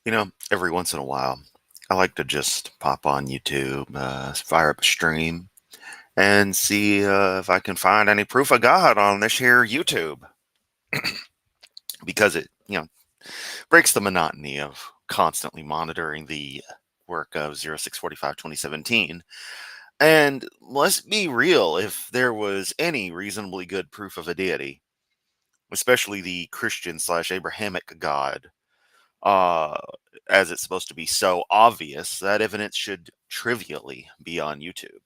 Every once in a while, I like to just pop on YouTube, fire up a stream, and see if I can find any proof of God on this here YouTube. Because it, breaks the monotony of constantly monitoring the work of 0645-2017. And let's be real, if there was any reasonably good proof of a deity, especially the Christian slash Abrahamic God, uh, as it's supposed to be so obvious, that evidence should trivially be on YouTube.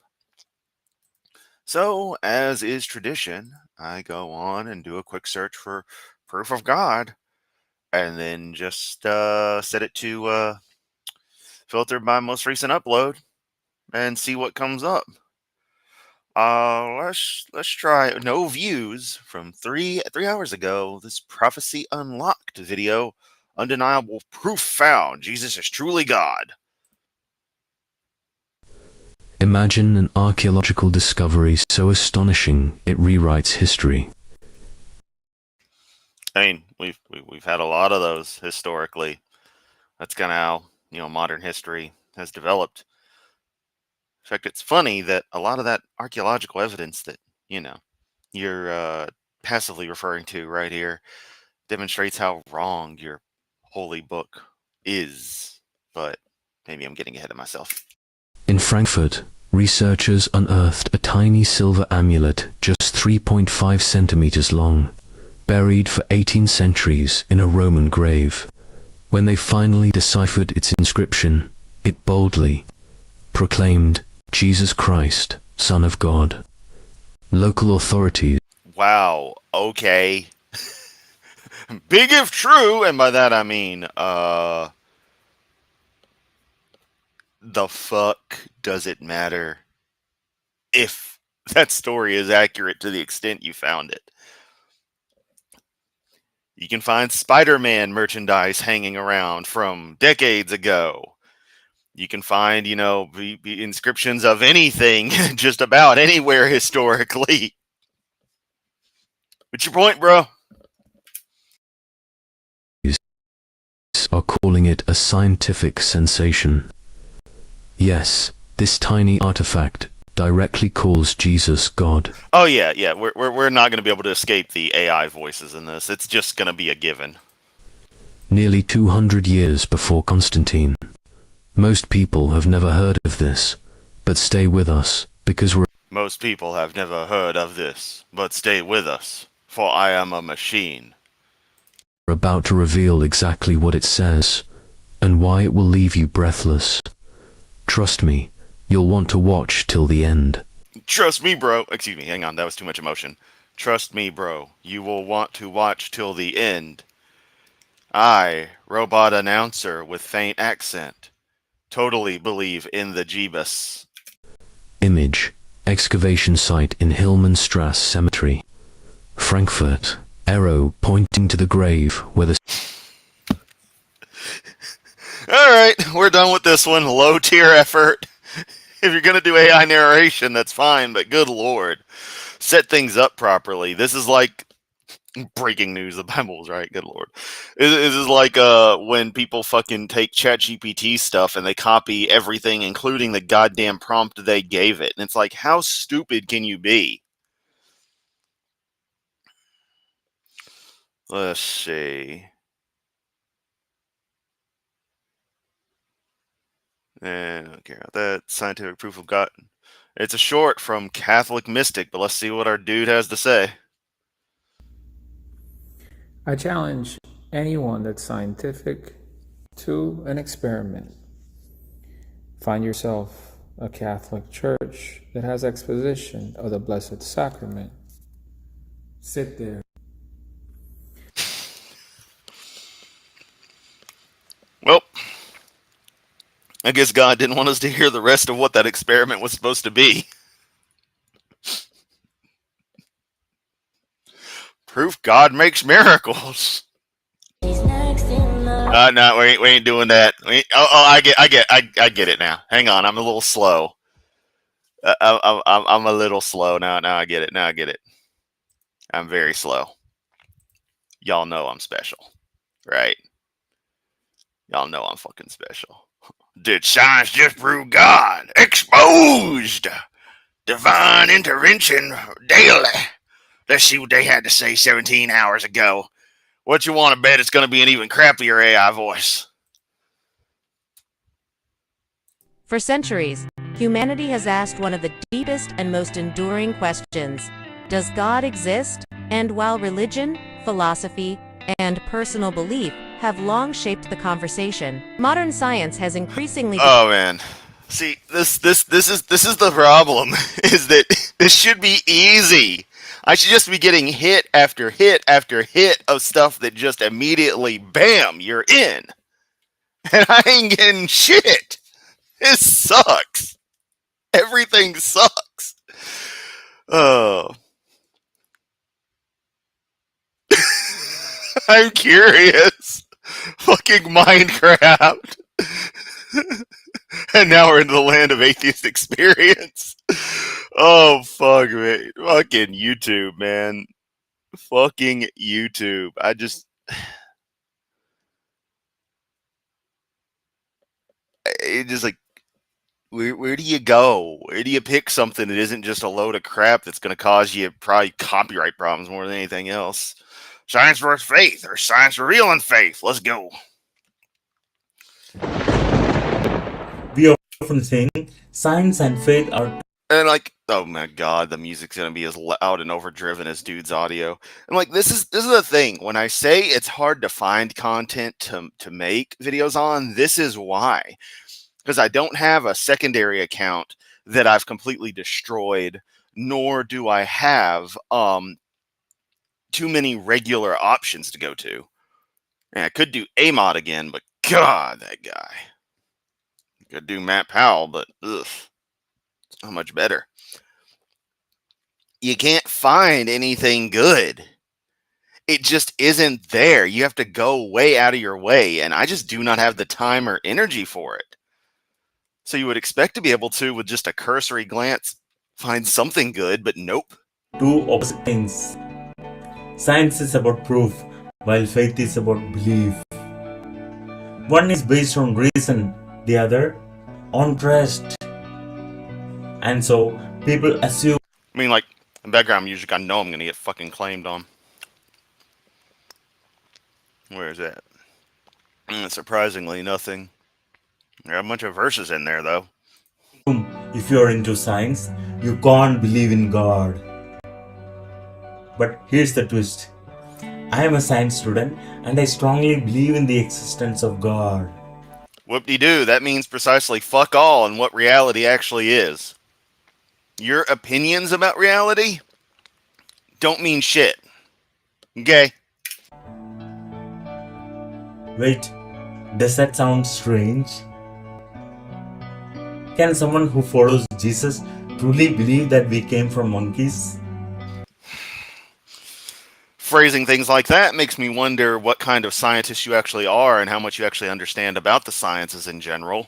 So, as is tradition, I go on and do a quick search for proof of God, and then just set it to filter by most recent upload and see what comes up. Let's try no views from three hours ago. This prophecy unlocked video. Undeniable proof found. Jesus is truly God. Imagine an archaeological discovery so astonishing it rewrites history. I mean, we've had a lot of those historically. That's kind of how modern history has developed. In fact, it's funny that a lot of that archaeological evidence that you're passively referring to right here demonstrates how wrong your holy book is. But maybe I'm getting ahead of myself. In Frankfurt, researchers unearthed a tiny silver amulet just 3.5 centimeters long, buried for 18 centuries in a Roman grave. When they finally deciphered its inscription, it boldly proclaimed, "Jesus Christ, Son of God." Local authorities. Wow, okay. Big if true, and by that I mean, the fuck does it matter if that story is accurate to the extent you found it? You can find Spider-Man merchandise hanging around from decades ago. You can find, inscriptions of anything just about anywhere historically. What's your point, bro? Are calling it a scientific sensation. Yes, this tiny artifact directly calls Jesus God. Oh yeah. We're not going to be able to escape the AI voices in this. It's just going to be a given. Nearly 200 years before Constantine. Most people have never heard of this, but stay with us, because Most people have never heard of this, but stay with us, for I am a machine. we're about to reveal exactly what it says, and why it will leave you breathless. Trust me, you'll want to watch till the end. Trust me, bro. Excuse me, hang on, that was too much emotion. Trust me, bro. You will want to watch till the end. I, robot announcer with faint accent, totally believe in the Jeebus. Image, excavation site in Hillmanstrasse Cemetery, Frankfurt, arrow pointing to the grave where the... Alright, we're done with this one. Low tier effort. If you're gonna do AI narration, that's fine, but good lord. Set things up properly. This is like breaking news. The Bible's right. Good lord. This is like when people fucking take ChatGPT stuff and they copy everything, including the goddamn prompt they gave it. And it's like, how stupid can you be? Let's see. And I don't care about that. Scientific proof of God. It's a short from Catholic Mystic, but let's see what our dude has to say. I challenge anyone that's scientific to an experiment. Find yourself a Catholic church that has exposition of the Blessed Sacrament. Sit there. Well, I guess God didn't want us to hear the rest of what that experiment was supposed to be. Proof God makes miracles. No, we ain't doing that. I get it now. Hang on, I'm a little slow. I'm a little slow now. Now I get it. Now I get it. I'm very slow. Y'all know I'm special, right? Y'all know I'm fucking special. Did science just prove God? Exposed! Divine intervention daily. Let's see what they had to say 17 hours ago. What you want to bet it's going to be an even crappier AI voice? For centuries, humanity has asked one of the deepest and most enduring questions: does God exist? And while religion, philosophy, and personal belief have long shaped the conversation, modern science has increasingly Oh man. See, this is the problem, is that this should be easy. I should just be getting hit after hit after hit of stuff that just immediately, bam, you're in. And I ain't getting shit. It sucks. Everything sucks. Oh. I'm curious. Fucking Minecraft. And now we're in the land of atheist experience. Oh, fuck, man. Fucking YouTube, man. Fucking YouTube. It just like, where do you go? Where do you pick something that isn't just a load of crap that's going to cause you probably copyright problems more than anything else? Science versus faith, or science revealing faith. Let's go. We often think science and faith are And like, oh my god, the music's gonna be as loud and overdriven as dude's audio. And like, this is the thing. When I say it's hard to find content to make videos on, this is why. Because I don't have a secondary account that I've completely destroyed, nor do I have too many regular options to go to. And I could do AMOD again, but god, that guy. Could do Matt Powell, but ugh, it's not much better. You can't find anything good. It just isn't there. You have to go way out of your way, and I just do not have the time or energy for it. So you would expect to be able to, with just a cursory glance, find something good, but nope. two opposite things. Science is about proof, while faith is about belief. One is based on reason, the other on trust. And so people assume I mean, like, in background music, I know I'm going to get fucking claimed on. Where is that? Surprisingly, nothing. There are a bunch of verses in there, though. if you're into science, you can't believe in God. But here's the twist. I am a science student and I strongly believe in the existence of God. Whoop-de-doo, that means precisely fuck all on what reality actually is. Your opinions about reality don't mean shit. Okay? Wait, does that sound strange? Can someone who follows Jesus truly believe that we came from monkeys? Phrasing things like that makes me wonder what kind of scientist you actually are and how much you actually understand about the sciences in general.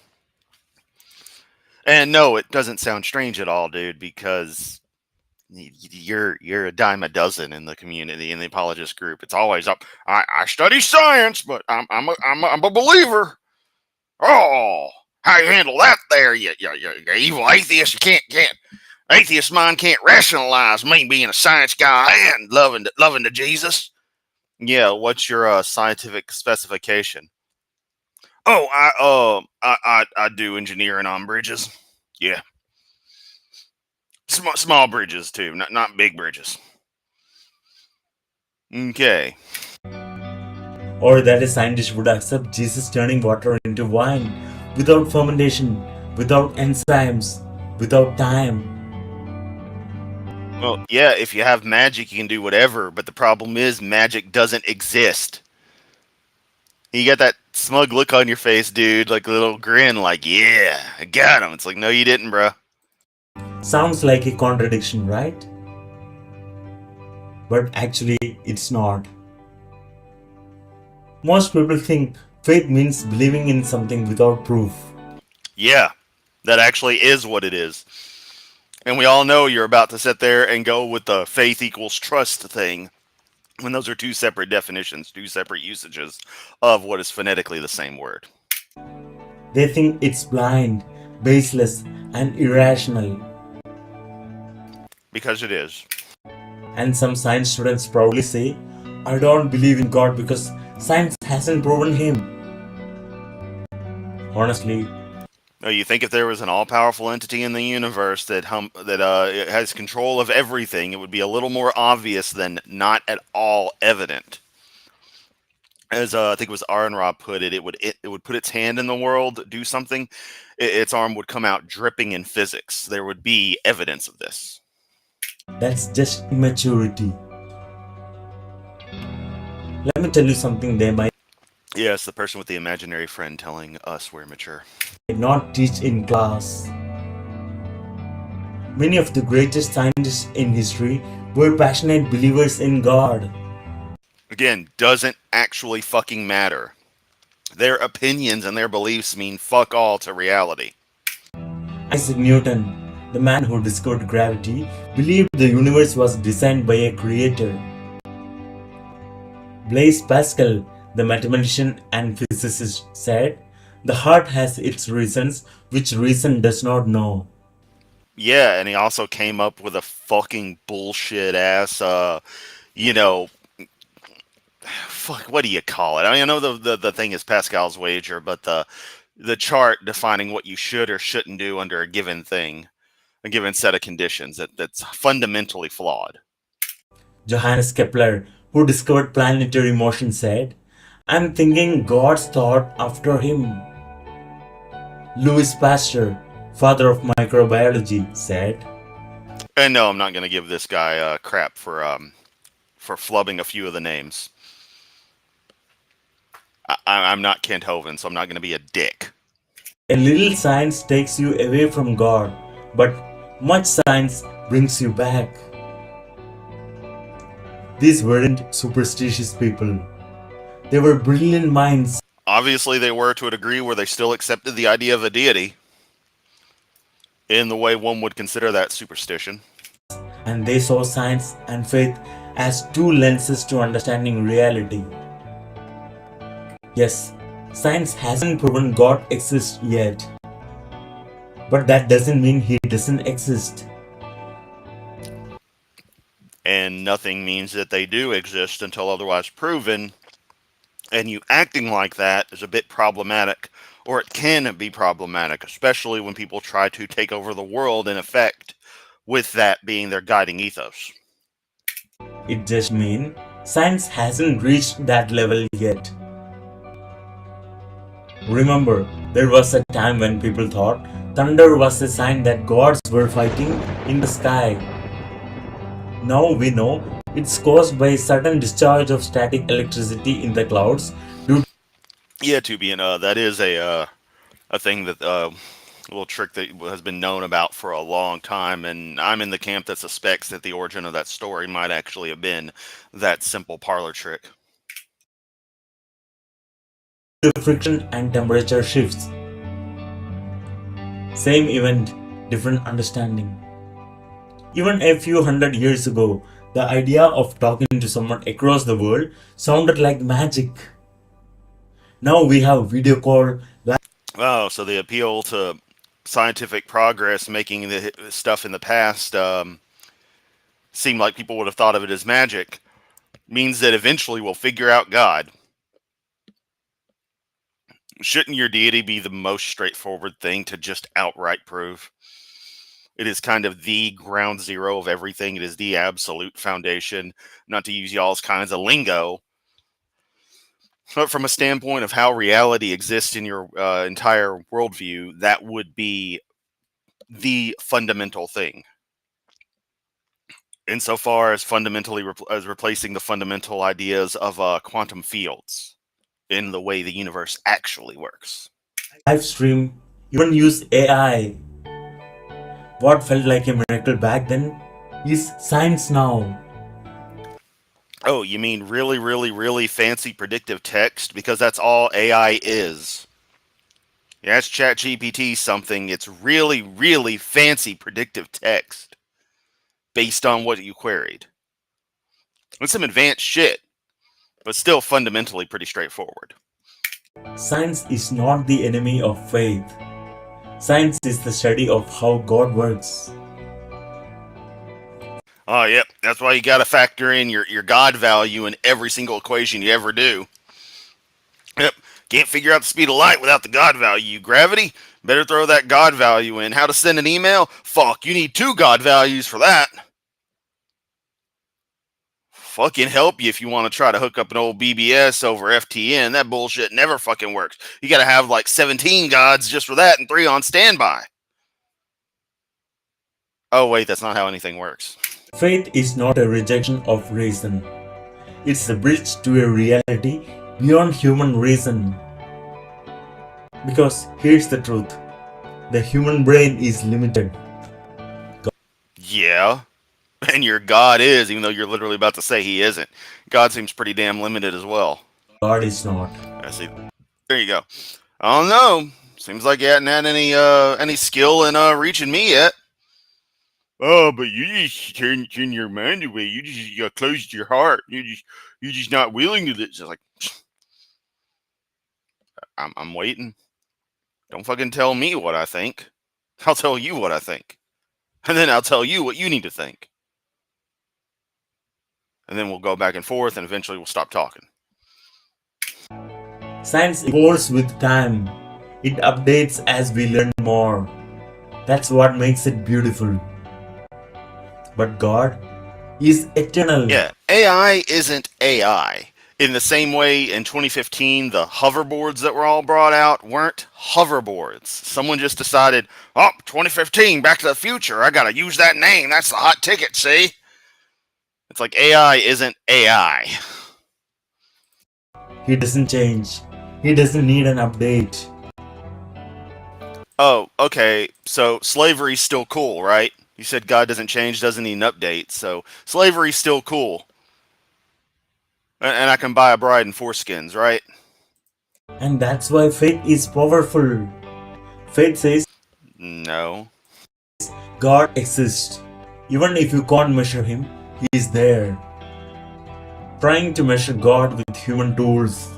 And no, it doesn't sound strange at all, dude, because you're a dime a dozen in the community, in the apologist group. It's always up. I study science, but I'm a believer. Oh, how you handle that there, you evil atheist? You can't. Atheist mind can't rationalize me being a science guy and loving to Jesus. Yeah, what's your scientific specification? Oh, I do engineering on bridges. Yeah, small bridges too, not big bridges. Okay. Or that a scientist would accept Jesus turning water into wine without fermentation, without enzymes, without time. Well, yeah, if you have magic, you can do whatever, but the problem is magic doesn't exist. You got that smug look on your face, dude, like a little grin, like, yeah, I got him. It's like, no, you didn't, bro. Sounds like a contradiction, right? But actually, it's not. Most people think faith means believing in something without proof. Yeah, that actually is what it is. And we all know you're about to sit there and go with the faith equals trust thing. when those are two separate definitions, two separate usages of what is phonetically the same word. They think it's blind, baseless, and irrational. Because it is. And some science students proudly say, I don't believe in God because science hasn't proven him. Honestly, You think if there was an all-powerful entity in the universe that has control of everything, it would be a little more obvious than not at all evident. As I think it was Aaron Rob put it, it would put its hand in the world, do something, its arm would come out dripping in physics. There would be evidence of this. that's just immaturity. Let me tell you something they might Yes, the person with the imaginary friend telling us we're mature. not teach in class. Many of the greatest scientists in history were passionate believers in God. Again, doesn't actually fucking matter. Their opinions and their beliefs mean fuck all to reality. Isaac Newton, the man who discovered gravity, believed the universe was designed by a creator. Blaise Pascal, the mathematician and physicist, said, the heart has its reasons which reason does not know. Yeah, and he also came up with a fucking bullshit ass, fuck, what do you call it? I mean, I know the thing is Pascal's wager, but the chart defining what you should or shouldn't do under a given thing, a given set of conditions, that's fundamentally flawed. Johannes Kepler, who discovered planetary motion, said, I'm thinking God's thought after him. Louis Pasteur, father of microbiology, said, And no, I'm not going to give this guy crap for flubbing a few of the names. I'm not Kent Hovind, so I'm not going to be a dick. a little science takes you away from God, but much science brings you back. These weren't superstitious people. They were brilliant minds. Obviously, they were to a degree where they still accepted the idea of a deity in the way one would consider that superstition. And they saw science and faith as two lenses to understanding reality. Yes, science hasn't proven God exists yet. But that doesn't mean he doesn't exist. And nothing means that they do exist until otherwise proven. And you acting like that is a bit problematic, or it can be problematic, especially when people try to take over the world in effect, with that being their guiding ethos. It just means science hasn't reached that level yet. Remember, there was a time when people thought thunder was a sign that gods were fighting in the sky. Now we know it's caused by a sudden discharge of static electricity in the clouds due Yeah, Tubian, that is a thing that a little trick that has been known about for a long time, and I'm in the camp that suspects that the origin of that story might actually have been that simple parlor trick. to friction and temperature shifts. Same event, different understanding. Even a few hundred years ago, the idea of talking to someone across the world sounded like magic. Now we have video call. Oh, so the appeal to scientific progress making the stuff in the past seem like people would have thought of it as magic means that eventually we'll figure out God. Shouldn't your deity be the most straightforward thing to just outright prove? It is kind of the ground zero of everything. It is the absolute foundation. Not to use y'all's kinds of lingo, but from a standpoint of how reality exists in your entire worldview, that would be the fundamental thing. Insofar as fundamentally as replacing the fundamental ideas of quantum fields in the way the universe actually works. Live stream, even use AI. What felt like a miracle back then is science now. Oh, you mean really, really, really fancy predictive text? Because that's all AI is. You ask ChatGPT something, it's really, really fancy predictive text based on what you queried. It's some advanced shit, but still fundamentally pretty straightforward. Science is not the enemy of faith. Science is the study of how God works. Oh, yep. That's why you got to factor in your God value in every single equation you ever do. Yep. Can't figure out the speed of light without the God value. Gravity? Better throw that God value in. How to send an email? Fuck, you need 2 God values for that. Fucking help you if you want to try to hook up an old BBS over FTN. That bullshit never fucking works. You got to have like 17 gods just for that and 3 on standby. Oh, wait, that's not how anything works. Faith is not a rejection of reason. It's a bridge to a reality beyond human reason. Because here's the truth. The human brain is limited. Yeah. And your God is, even though you're literally about to say he isn't. God seems pretty damn limited as well. God is not. I see. There you go. I don't know. Seems like you hadn't had any skill in reaching me yet. Oh, but you just turn your mind away. You just closed your heart. You're just not willing to. Just like, I'm waiting. Don't fucking tell me what I think. I'll tell you what I think, and then I'll tell you what you need to think, and then we'll go back and forth, and eventually we'll stop talking. Science evolves with time. It updates as we learn more. That's what makes it beautiful. But God is eternal. Yeah, AI isn't AI. In the same way, in 2015, the hoverboards that were all brought out weren't hoverboards. Someone just decided, 2015, Back to the Future, I gotta use that name. That's the hot ticket, see? It's like AI isn't AI. He doesn't change. He doesn't need an update. Oh, okay, so slavery's still cool, right? You said God doesn't change, doesn't need an update, so slavery's still cool. And I can buy a bride in foreskins, right? And that's why faith is powerful. Faith says No. God exists. Even if you can't measure him, he is there. Trying to measure God with human tools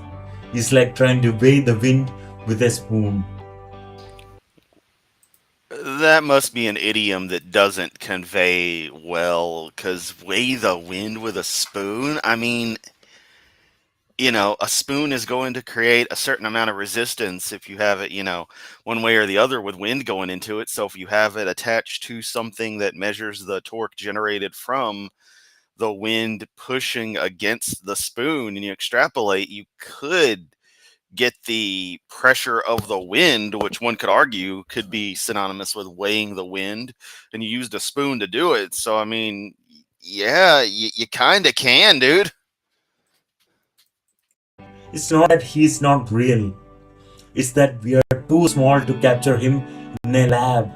is like trying to weigh the wind with a spoon. That must be an idiom that doesn't convey well, because weigh the wind with a spoon? I mean, a spoon is going to create a certain amount of resistance if you have it, one way or the other with wind going into it. So if you have it attached to something that measures the torque generated from the wind pushing against the spoon and you extrapolate, you could get the pressure of the wind, which one could argue could be synonymous with weighing the wind, and you used a spoon to do it. So, I mean, yeah, you kind of can, dude. It's not that he's not real. It's that we are too small to capture him in a lab.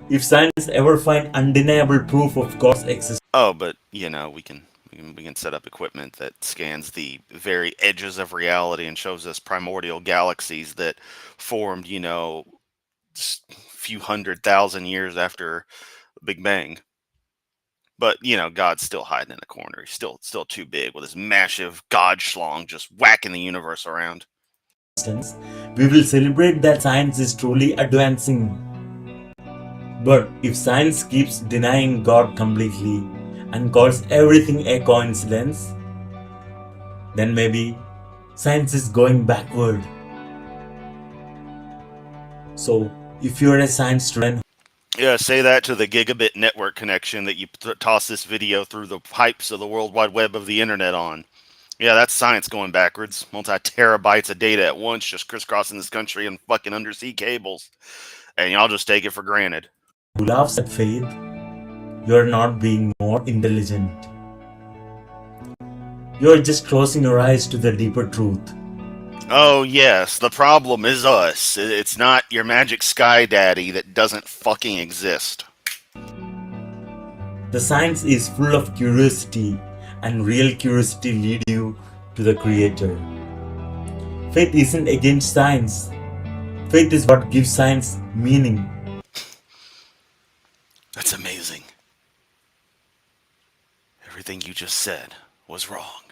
If science ever find undeniable proof of God's existence. Oh, but we can set up equipment that scans the very edges of reality and shows us primordial galaxies that formed, just a few 100,000 years after the Big Bang. But, God's still hiding in a corner. He's still too big with his massive God schlong just whacking the universe around. We will celebrate that science is truly advancing. But if science keeps denying God completely and calls everything a coincidence, then maybe science is going backward. So, if you're a science student, yeah, say that to the gigabit network connection that you toss this video through the pipes of the World Wide Web of the internet on. Yeah, that's science going backwards. Multi-terabytes of data at once just crisscrossing this country in fucking undersea cables. And y'all just take it for granted. who laughs at faith, you're not being more intelligent. You're just closing your eyes to the deeper truth. Oh, yes, the problem is us. It's not your magic sky daddy that doesn't fucking exist. The science is full of curiosity, and real curiosity leads you to the Creator. Faith isn't against science. Faith is what gives science meaning. That's amazing. everything you just said was wrong.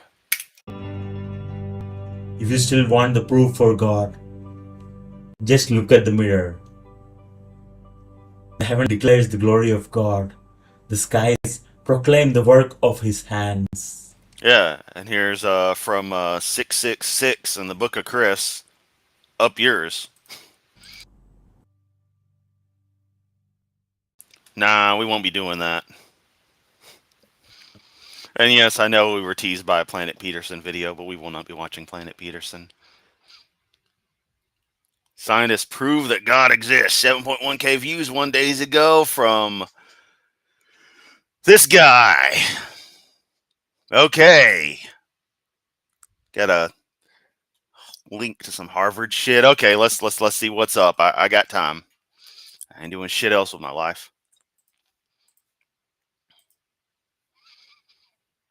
If you still want the proof for God, just look at the mirror. The heaven declares the glory of God. The skies proclaim the work of his hands. Yeah, and here's from 666 in the book of Chris. Up yours. Nah, we won't be doing that. And yes, I know we were teased by a Planet Peterson video, but we will not be watching Planet Peterson. Scientists prove that God exists. 7.1k views 1 day ago from this guy. Okay. Got a link to some Harvard shit. Okay, let's see what's up. I got time. I ain't doing shit else with my life.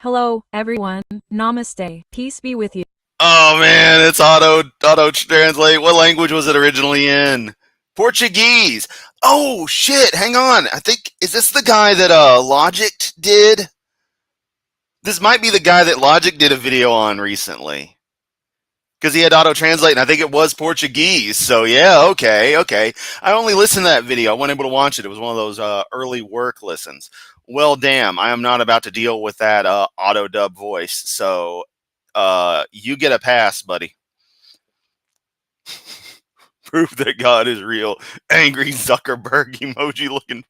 Hello, everyone. Namaste. Peace be with you. Oh man, it's auto translate. What language was it originally in? Portuguese. Oh shit, hang on. I think, is this the guy that Logic did? This might be the guy that Logic did a video on recently. Because he had auto translate, and I think it was Portuguese. So yeah, okay. I only listened to that video. I wasn't able to watch it. It was one of those early work listens. Well, damn, I am not about to deal with that auto dub voice. So you get a pass, buddy. Prove that God is real. Angry Zuckerberg emoji looking.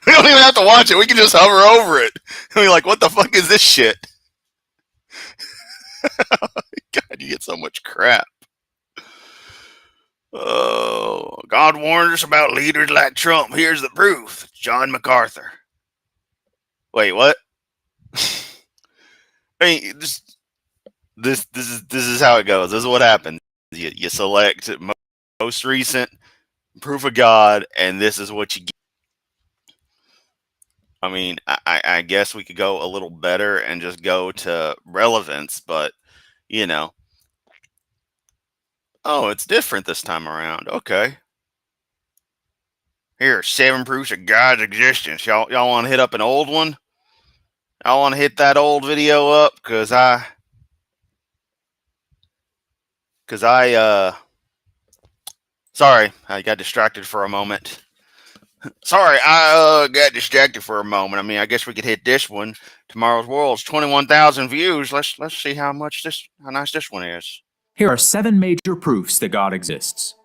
We don't even have to watch it. We can just hover over it. And we're like, what the fuck is this shit? God, you get so much crap. Oh, God warned us about leaders like Trump. Here's the proof. John MacArthur. Wait, what? I mean, this is how it goes. This is what happens. You select most recent proof of God, and this is what you get. I mean, I guess we could go a little better and just go to relevance, but you know. Oh, it's different this time around. Okay. Here, 7 proofs of God's existence. Y'all want to hit up an old one? Y'all want to hit that old video up? Cause I sorry, I got distracted for a moment. Sorry, I got distracted for a moment. I mean, I guess we could hit this one. Tomorrow's World's 21,000 views. Let's see how nice this one is. Here are 7 major proofs that God exists.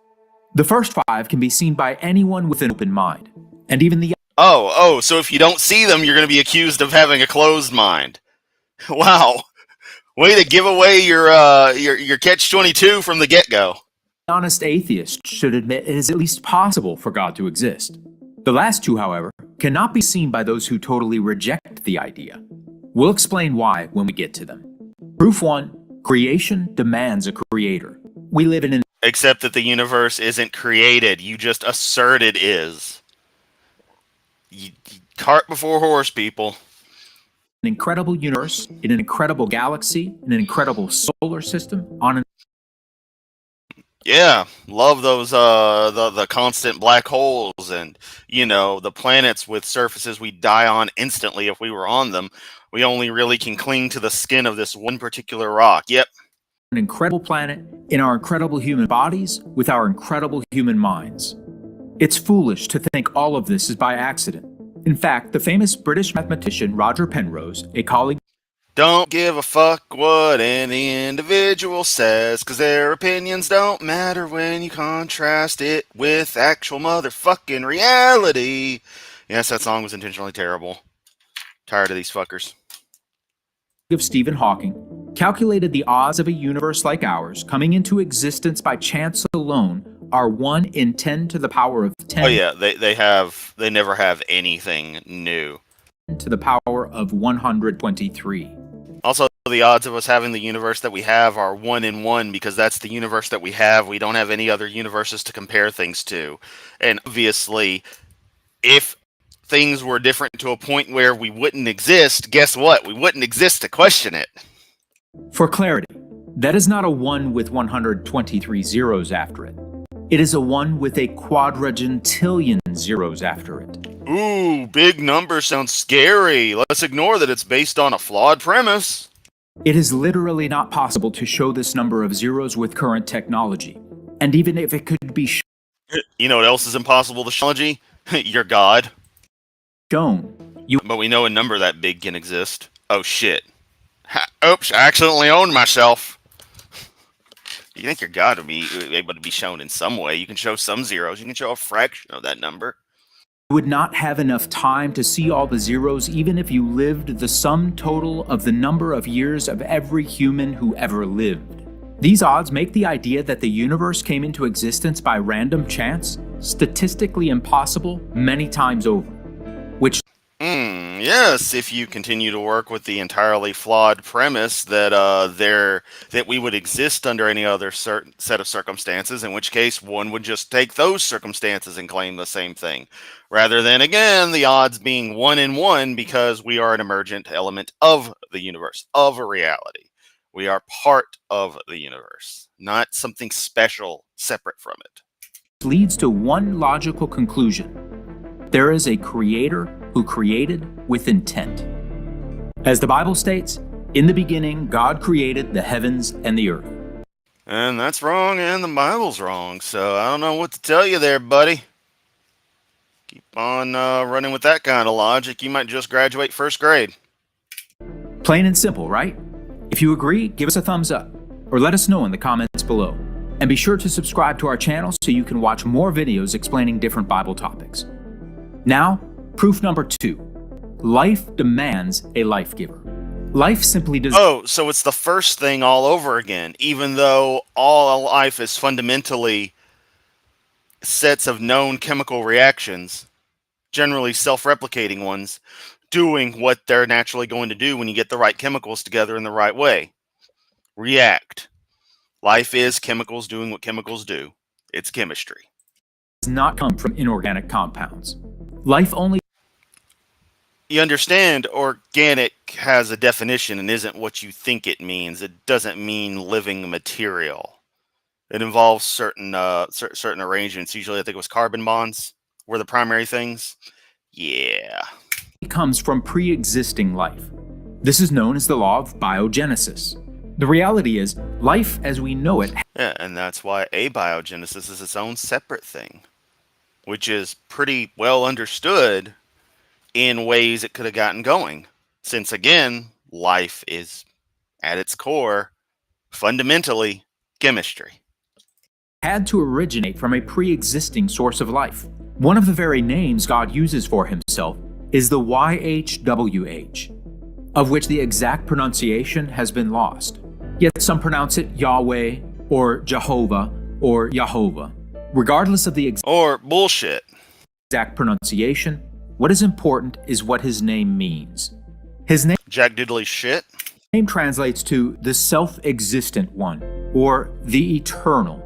The first 5 can be seen by anyone with an open mind, and even the so if you don't see them, you're going to be accused of having a closed mind. Wow, way to give away your catch-22 from the get-go. honest atheist should admit it is at least possible for God to exist. The last 2, however, cannot be seen by those who totally reject the idea. We'll explain why when we get to them. Proof 1. Creation demands a creator. We live in an Except that the universe isn't created. You just assert it is. Cart before horse, people. incredible universe, in an incredible galaxy, in an incredible solar system, on an Yeah, love those the constant black holes and the planets with surfaces we die on instantly if we were on them. We only really can cling to the skin of this one particular rock. Yep. an incredible planet, in our incredible human bodies, with our incredible human minds. It's foolish to think all of this is by accident. In fact, the famous British mathematician Roger Penrose, a colleague Don't give a fuck what any individual says, 'cause their opinions don't matter when you contrast it with actual motherfucking reality. Yes, that song was intentionally terrible. Tired of these fuckers. of Stephen Hawking, calculated the odds of a universe like ours coming into existence by chance alone are 1 in 10 to the power of 10 Oh yeah, they never have anything new. to the power of 123. Also, the odds of us having the universe that we have are 1 in 1 because that's the universe that we have. We don't have any other universes to compare things to. And obviously, if things were different to a point where we wouldn't exist, guess what? We wouldn't exist to question it. For clarity, that is not a 1 with 123 zeros after it. It is a 1 with a quadragentillion zeros after it. Ooh, big number sounds scary. Let's ignore that it's based on a flawed premise. It is literally not possible to show this number of zeros with current technology. And even if it could be You know what else is impossible to show? Your God. shown, But we know a number that big can exist. Oh shit. Oops, I accidentally owned myself. You think your God would be able to be shown in some way. You can show some zeros. You can show a fraction of that number. you would not have enough time to see all the zeros even if you lived the sum total of the number of years of every human who ever lived. These odds make the idea that the universe came into existence by random chance statistically impossible many times over. Which Yes, if you continue to work with the entirely flawed premise that that we would exist under any other certain set of circumstances, in which case one would just take those circumstances and claim the same thing, rather than again the odds being 1 in 1 because we are an emergent element of the universe, of a reality. We are part of the universe, not something special separate from it. leads to one logical conclusion. There is a creator who created with intent. As the Bible states, in the beginning, God created the heavens and the earth. And that's wrong, and the Bible's wrong, so I don't know what to tell you there, buddy. Keep on running with that kind of logic, you might just graduate first grade. Plain and simple, right? If you agree, give us a thumbs up, or let us know in the comments below. And be sure to subscribe to our channel so you can watch more videos explaining different Bible topics. Now, proof number 2. Life demands a life giver. Life simply does. Oh, so it's the first thing all over again, even though all life is fundamentally sets of known chemical reactions, generally self-replicating ones, doing what they're naturally going to do when you get the right chemicals together in the right way. React. Life is chemicals doing what chemicals do. It's chemistry. Does not come from inorganic compounds. Life only. You understand, organic has a definition and isn't what you think it means. It doesn't mean living material. It involves certain arrangements. Usually I think it was carbon bonds were the primary things. Yeah. comes from pre-existing life. This is known as the law of biogenesis. The reality is, life as we know it. Yeah, and that's why abiogenesis is its own separate thing, which is pretty well understood in ways it could have gotten going. Since again, life is at its core, fundamentally, chemistry. Had to originate from a pre-existing source of life. One of the very names God uses for himself is the YHWH, of which the exact pronunciation has been lost. Yet some pronounce it Yahweh or Jehovah or Yahovah. Regardless of the Or bullshit. exact pronunciation, what is important is what his name means. His Jack Diddley shit. name translates to the self-existent one, or the eternal.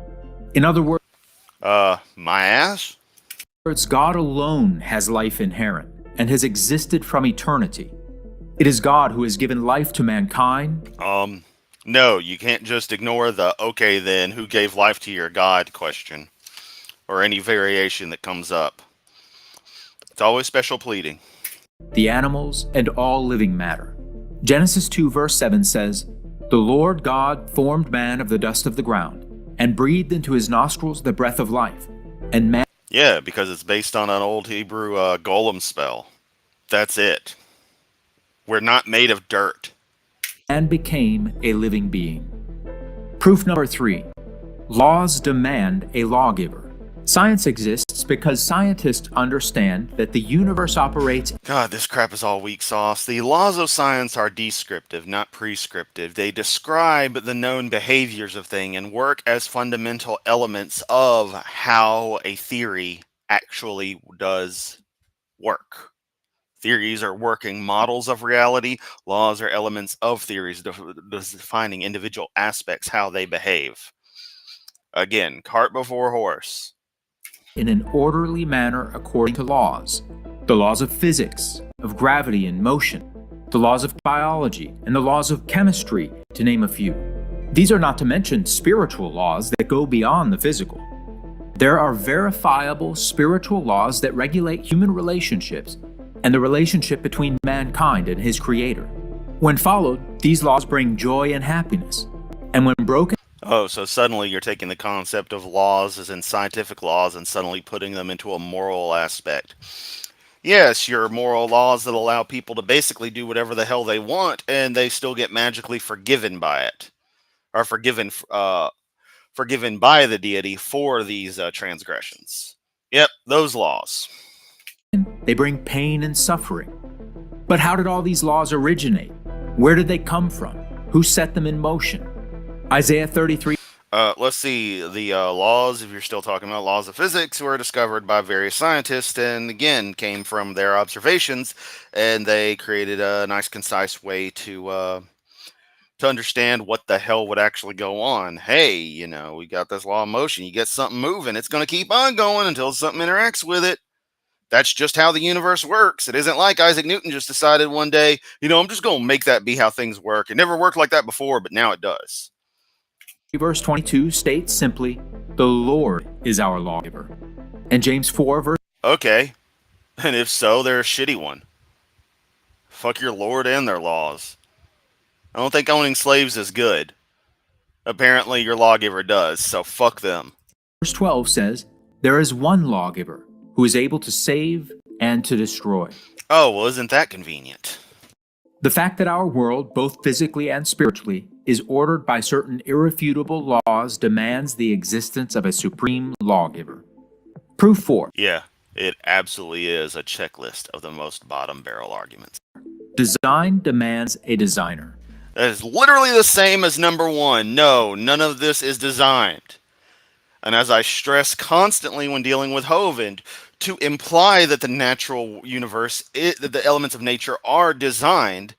In other words, My ass? God alone has life inherent and has existed from eternity. It is God who has given life to mankind. No, you can't just ignore the okay then, who gave life to your God question, or any variation that comes up. It's always special pleading. The animals, and all living matter. Genesis 2 verse 7 says, "The Lord God formed man of the dust of the ground, and breathed into his nostrils the breath of life, and man..." Yeah, because it's based on an old Hebrew golem spell. That's it. We're not made of dirt. And became a living being. Proof number 3. Laws demand a lawgiver. Science exists because scientists understand that the universe operates. God, this crap is all weak sauce. The laws of science are descriptive, not prescriptive. They describe the known behaviors of things and work as fundamental elements of how a theory actually does work. Theories are working models of reality. Laws are elements of theories, defining individual aspects, how they behave. Again, cart before horse. In an orderly manner according to laws. The laws of physics, of gravity and motion, the laws of biology, and the laws of chemistry, to name a few. These are not to mention spiritual laws that go beyond the physical. There are verifiable spiritual laws that regulate human relationships and the relationship between mankind and his creator. When followed, these laws bring joy and happiness. And when broken, Oh, so suddenly you're taking the concept of laws as in scientific laws and suddenly putting them into a moral aspect. Yes, your moral laws that allow people to basically do whatever the hell they want and they still get magically forgiven by it. Or forgiven by the deity for these transgressions. Yep, those laws. they bring pain and suffering. But how did all these laws originate? Where did they come from? Who set them in motion? Isaiah 33. Let's see, the laws, if you're still talking about laws of physics, were discovered by various scientists and again came from their observations, and they created a nice concise way to understand what the hell would actually go on. Hey, you know, we got this law of motion. You get something moving, it's going to keep on going until something interacts with it. That's just how the universe works. It isn't like Isaac Newton just decided one day, you know, I'm just going to make that be how things work. It never worked like that before, but now it does. Verse 22 states simply, "The Lord is our lawgiver." And James 4 verse Okay. And if so, they're a shitty one. Fuck your Lord and their laws. I don't think owning slaves is good. Apparently your lawgiver does, so fuck them. Verse 12 says, "There is one lawgiver who is able to save and to destroy." Oh, well, isn't that convenient? The fact that our world, both physically and spiritually, is ordered by certain irrefutable laws demands the existence of a supreme lawgiver. Proof 4. Yeah, it absolutely is a checklist of the most bottom barrel arguments. Design demands a designer. That is literally the same as number 1. No, none of this is designed. And as I stress constantly when dealing with Hovind, to imply that the natural universe, that the elements of nature are designed,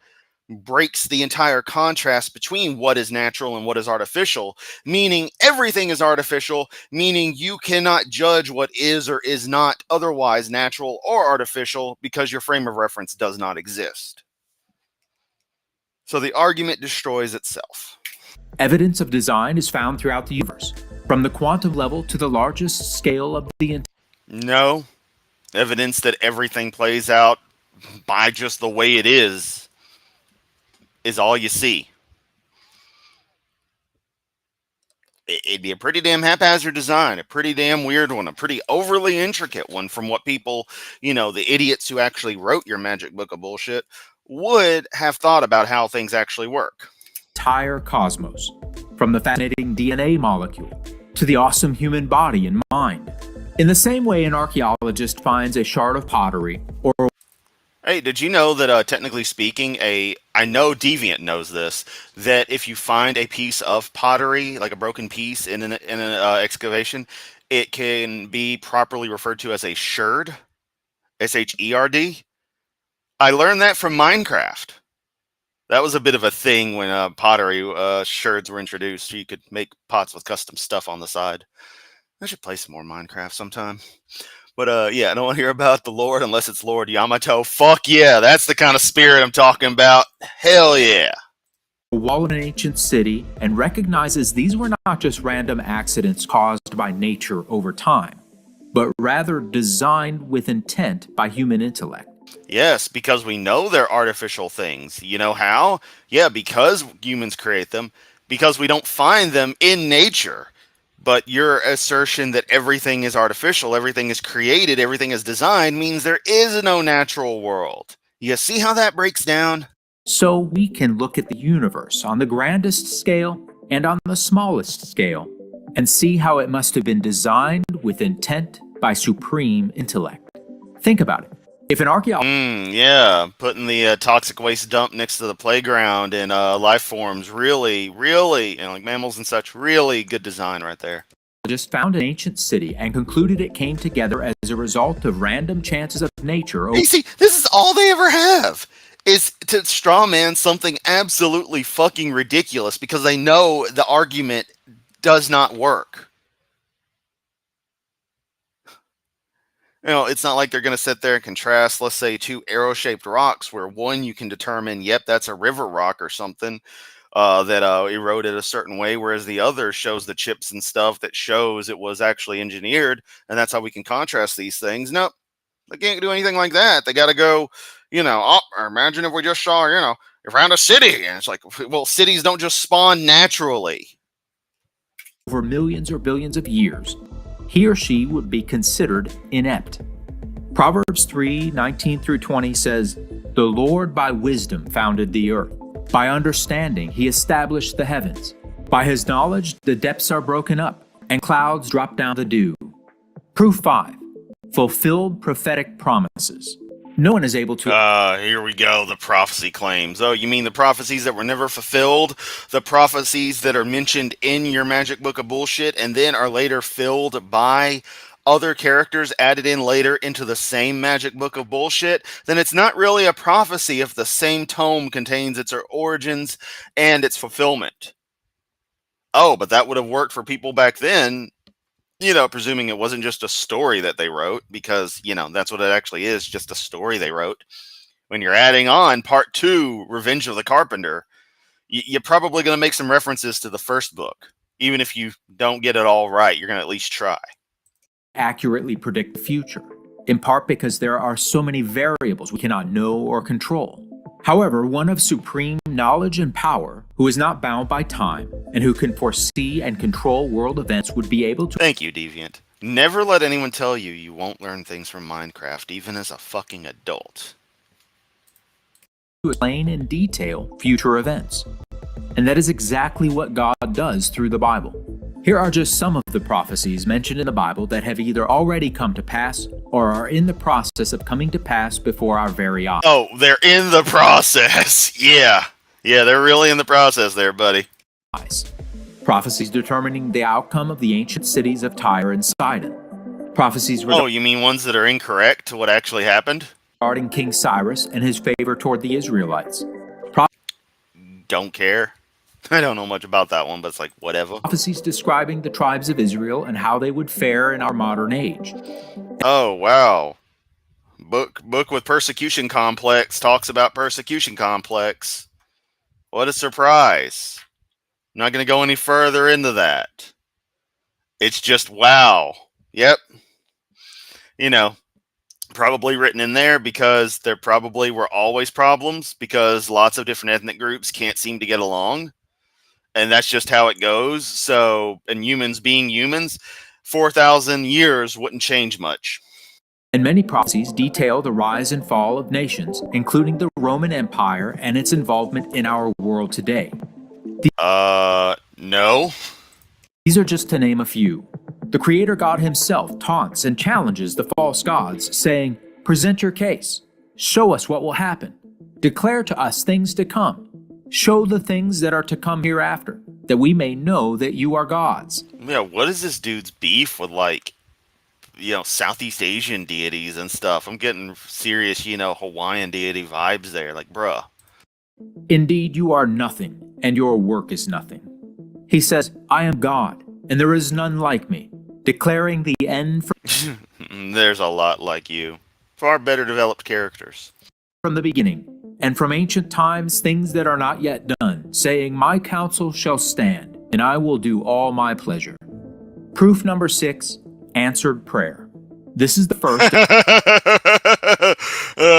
breaks the entire contrast between what is natural and what is artificial, meaning everything is artificial, meaning you cannot judge what is or is not otherwise natural or artificial because your frame of reference does not exist. So the argument destroys itself. Evidence of design is found throughout the universe, from the quantum level to the largest scale of the No. Evidence that everything plays out by just the way it is all you see. It'd be a pretty damn haphazard design, a pretty damn weird one, a pretty overly intricate one from what people, you know, the idiots who actually wrote your magic book of bullshit would have thought about how things actually work. entire cosmos, from the fascinating DNA molecule to the awesome human body and mind. In the same way an archaeologist finds a shard of pottery or Hey, did you know that technically speaking, I know Deviant knows this, that if you find a piece of pottery, like a broken piece in an excavation, it can be properly referred to as a sherd, S-H-E-R-D. I learned that from Minecraft. That was a bit of a thing when pottery sherds were introduced. You could make pots with custom stuff on the side. I should play some more Minecraft sometime. But yeah, I don't want to hear about the Lord unless it's Lord Yamato. Fuck yeah, that's the kind of spirit I'm talking about. Hell yeah. a wall of an ancient city and recognizes these were not just random accidents caused by nature over time, but rather designed with intent by human intellect. Yes, because we know they're artificial things. You know how? Yeah, because humans create them. Because we don't find them in nature. But your assertion that everything is artificial, everything is created, everything is designed means there is no natural world. You see how that breaks down? So we can look at the universe on the grandest scale and on the smallest scale and see how it must have been designed with intent by supreme intellect. Think about it. If an archaeologist Yeah, putting the toxic waste dump next to the playground and life forms, really, you know, like mammals and such, really good design right there. found an ancient city and concluded it came together as a result of random chances of nature. Hey, see, this is all they ever have, is to straw man something absolutely fucking ridiculous because they know the argument does not work. You know, it's not like they're going to sit there and contrast, let's say, two arrow-shaped rocks where one you can determine, yep, that's a river rock or something. that eroded a certain way, whereas the other shows the chips and stuff that shows it was actually engineered, and that's how we can contrast these things. Nope, they can't do anything like that. They got to go, imagine if we just saw, around a city, and it's like, well, cities don't just spawn naturally. Over millions or billions of years, he or she would be considered inept. Proverbs 3:19 through 20 says, "The Lord by wisdom founded the earth. By understanding he established the heavens. By his knowledge the depths are broken up, and clouds drop down the dew." Proof 5. Fulfilled prophetic promises. No one is able to... Here we go, the prophecy claims. Oh, you mean the prophecies that were never fulfilled? The prophecies that are mentioned in your magic book of bullshit and then are later filled by other characters added in later into the same magic book of bullshit? Then it's not really a prophecy if the same tome contains its origins and its fulfillment. Oh, but that would have worked for people back then, presuming it wasn't just a story that they wrote, because, that's what it actually is, just a story they wrote. When you're adding on part 2, Revenge of the Carpenter, you're probably going to make some references to the first book. Even if you don't get it all right, you're going to at least try. Accurately predict the future, in part because there are so many variables we cannot know or control. However, one of supreme knowledge and power, who is not bound by time, and who can foresee and control world events would be able to... Thank you, Deviant. Never let anyone tell you you won't learn things from Minecraft, even as a fucking adult. ...to explain in detail future events. And that is exactly what God does through the Bible. Here are just some of the prophecies mentioned in the Bible that have either already come to pass or are in the process of coming to pass before our very eyes. Oh, they're in the process. Yeah, they're really in the process there, buddy. Prophecies determining the outcome of the ancient cities of Tyre and Sidon. Prophecies you mean ones that are incorrect to what actually happened? Regarding King Cyrus and his favor toward the Israelites. Don't care. I don't know much about that one, but it's like, whatever. Prophecies describing the tribes of Israel and how they would fare in our modern age. Oh, wow. Book with persecution complex talks about persecution complex. What a surprise. I'm not going to go any further into that. It's just, wow. Yep. Probably written in there because there probably were always problems because lots of different ethnic groups can't seem to get along. And that's just how it goes. So, and humans being humans, 4,000 years wouldn't change much. And many prophecies detail the rise and fall of nations, including the Roman Empire and its involvement in our world today. No. These are just to name a few. The Creator God himself taunts and challenges the false gods, saying, "Present your case. Show us what will happen. Declare to us things to come. Show the things that are to come hereafter, that we may know that you are gods." Yeah, what is this dude's beef with, Southeast Asian deities and stuff? I'm getting serious, Hawaiian deity vibes there. Like, bruh. "Indeed, you are nothing, and your work is nothing." He says, "I am God, and there is none like me, declaring the end There's a lot like you. Far better developed characters. From the beginning, and from ancient times things that are not yet done, saying, My counsel shall stand, and I will do all my pleasure." Proof number 6, answered prayer. This is the first...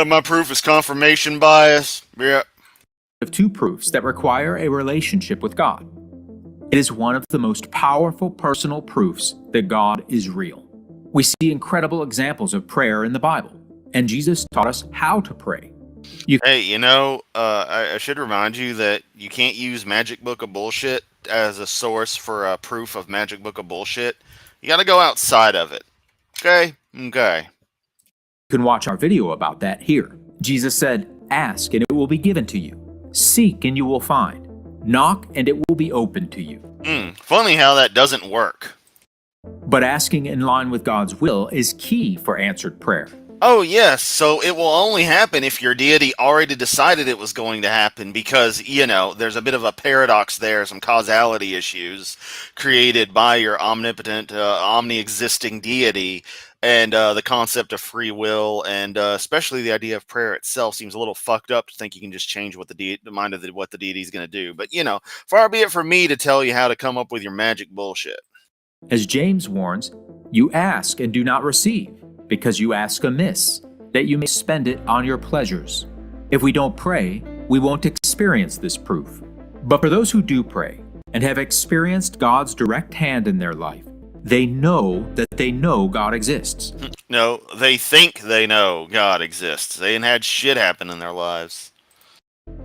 My proof is confirmation bias. Yeah. ...of 2 proofs that require a relationship with God. It is one of the most powerful personal proofs that God is real. We see incredible examples of prayer in the Bible, and Jesus taught us how to pray. I should remind you that you can't use Magic Book of Bullshit as a source for a proof of Magic Book of Bullshit. You gotta go outside of it. Okay? Okay. You can watch our video about that here. Jesus said, "Ask and it will be given to you. Seek and you will find. Knock and it will be opened to you." Funny how that doesn't work. But asking in line with God's will is key for answered prayer. Oh, yes. So it will only happen if your deity already decided it was going to happen because, there's a bit of a paradox there, some causality issues created by your omnipotent, omni-existing deity And the concept of free will, and especially the idea of prayer itself, seems a little fucked up to think you can just change what the mind of what the deity is going to do. But far be it from me to tell you how to come up with your magic bullshit. As James warns, you ask and do not receive, because you ask amiss, that you may spend it on your pleasures. If we don't pray, we won't experience this proof. But for those who do pray and have experienced God's direct hand in their life, they know that they know God exists. No, they think they know God exists. They ain't had shit happen in their lives.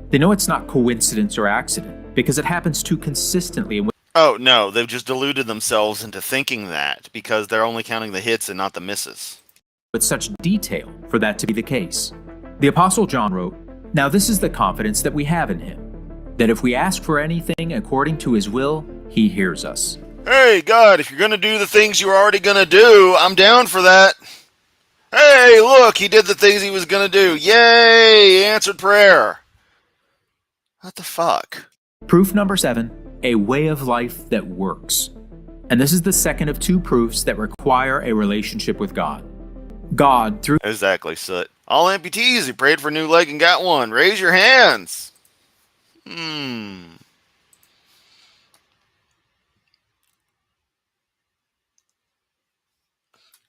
They know it's not coincidence or accident, because it happens too consistently. Oh, no, they've just deluded themselves into thinking that, because they're only counting the hits and not the misses. With such detail for that to be the case. The Apostle John wrote, "Now this is the confidence that we have in him, that if we ask for anything according to his will, he hears us." Hey, God, if you're going to do the things you were already going to do, I'm down for that. Hey, look, he did the things he was going to do. Yay, he answered prayer. What the fuck? Proof number 7, a way of life that works. And this is the second of 2 proofs that require a relationship with God. God, through... Exactly, Soot. All amputees who prayed for a new leg and got one. Raise your hands.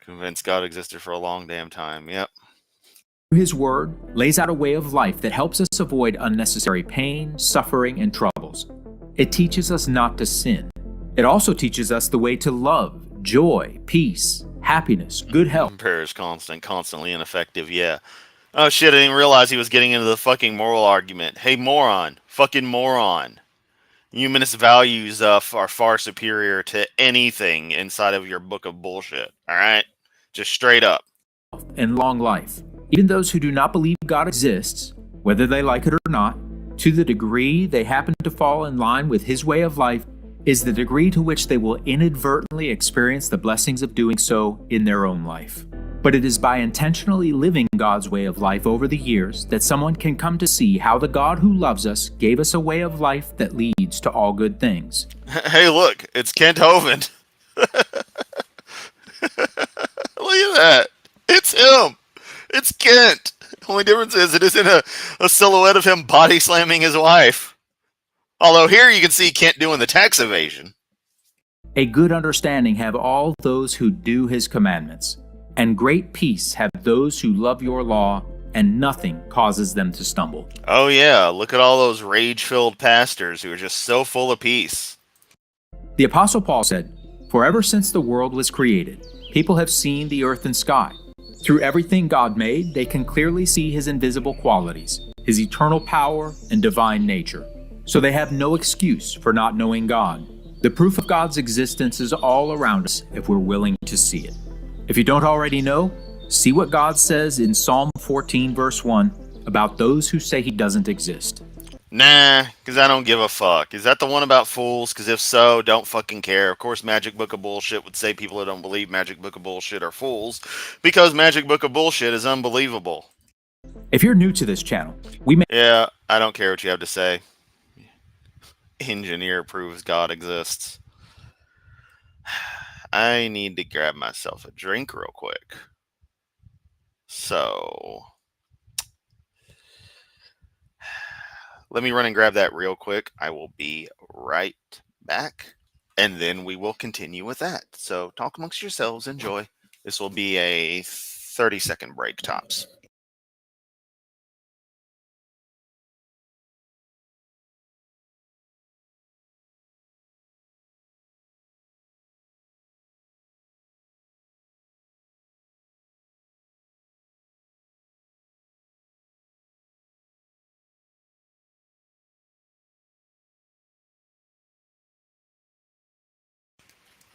Convinced God existed for a long damn time. Yep. His word lays out a way of life that helps us avoid unnecessary pain, suffering, and troubles. It teaches us not to sin. It also teaches us the way to love, joy, peace, happiness, good health. Prayer is constantly ineffective, yeah. Oh shit, I didn't realize he was getting into the fucking moral argument. Hey, moron. Fucking moron. Humanist values are far superior to anything inside of your book of bullshit, alright? Just straight up. And long life. Even those who do not believe God exists, whether they like it or not, to the degree they happen to fall in line with his way of life, is the degree to which they will inadvertently experience the blessings of doing so in their own life. But it is by intentionally living God's way of life over the years that someone can come to see how the God who loves us gave us a way of life that leads to all good things. Hey, look, it's Kent Hovind. Look at that. It's him. It's Kent. The only difference is it isn't a silhouette of him body slamming his wife. Although here you can see Kent doing the tax evasion. A good understanding have all those who do his commandments, and great peace have those who love your law, and nothing causes them to stumble. Oh yeah, look at all those rage-filled pastors who are just so full of peace. The Apostle Paul said, "For ever since the world was created, people have seen the earth and sky. Through everything God made, they can clearly see his invisible qualities, his eternal power and divine nature. So they have no excuse for not knowing God. The proof of God's existence is all around us if we're willing to see it. If you don't already know, see what God says in Psalm 14 verse 1 about those who say he doesn't exist." Nah, because I don't give a fuck. Is that the one about fools? Because if so, don't fucking care. Of course, Magic Book of Bullshit would say people who don't believe Magic Book of Bullshit are fools, because Magic Book of Bullshit is unbelievable. If you're new to this channel, we may... Yeah, I don't care what you have to say. Engineer proves God exists. I need to grab myself a drink real quick. So... let me run and grab that real quick. I will be right back. And then we will continue with that. So talk amongst yourselves. Enjoy. This will be a 30-second break tops.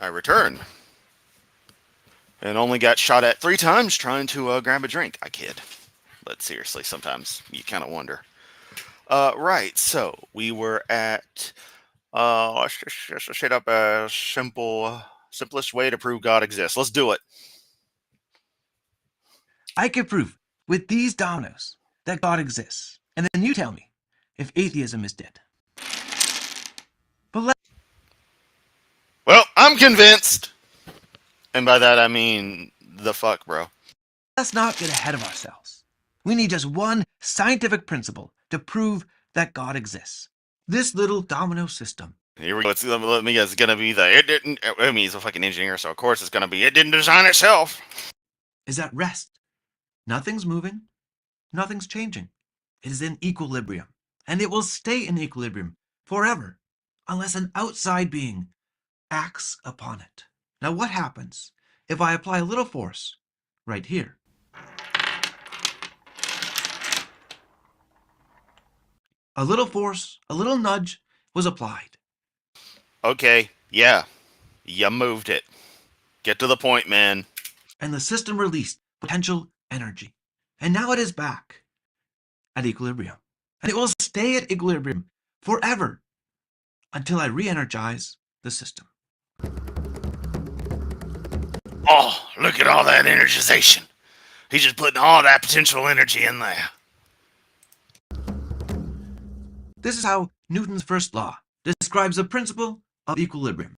I return. And only got shot at 3 times trying to grab a drink. I kid. But seriously, sometimes you kind of wonder. Right, so we were at... let's just set up a simplest way to prove God exists. Let's do it. I can prove with these dominoes that God exists. And then you tell me if atheism is dead. But well, I'm convinced. And by that I mean the fuck, bro? Let's not get ahead of ourselves. We need just one scientific principle to prove that God exists. This little domino system. Here we go. Let me guess. It's gonna be the it didn't. I mean, he's a fucking engineer, so of course it's gonna be it didn't design itself. Is at rest. Nothing's moving. Nothing's changing. It is in equilibrium. And it will stay in equilibrium forever unless an outside being acts upon it. Now what happens if I apply a little force right here? A little force, a little nudge was applied. Okay, yeah, you moved it. Get to the point, man. And the system released potential energy. And now it is back at equilibrium. And it will stay at equilibrium forever until I re-energize the system. Oh, look at all that energization. He's just putting all that potential energy in there. This is how Newton's first law describes the principle of equilibrium.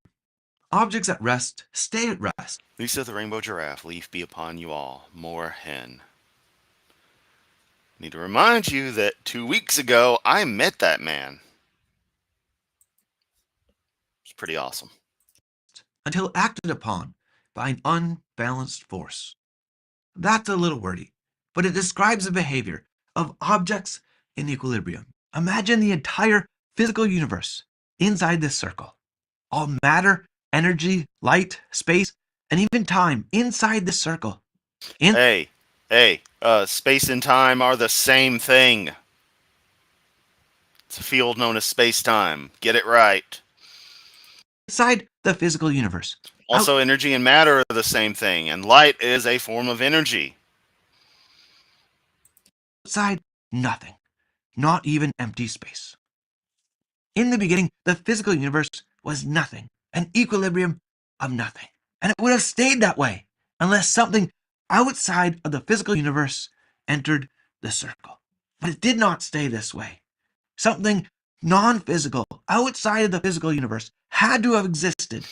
Objects at rest stay at rest. Lisa the rainbow giraffe, leaf be upon you all, more hen. Need to remind you that 2 weeks ago, I met that man. It's pretty awesome. Until acted upon by an unbalanced force. That's a little wordy, but it describes the behavior of objects in equilibrium. Imagine the entire physical universe inside this circle. All matter, energy, light, space, and even time inside this circle. Hey, space and time are the same thing. It's a field known as space-time. Get it right. Inside the physical universe. Also, energy and matter are the same thing, and light is a form of energy. Outside, nothing. Not even empty space. In the beginning, the physical universe was nothing, an equilibrium of nothing. And it would have stayed that way unless something outside of the physical universe entered the circle. But it did not stay this way. Something non-physical, outside of the physical universe, had to have existed.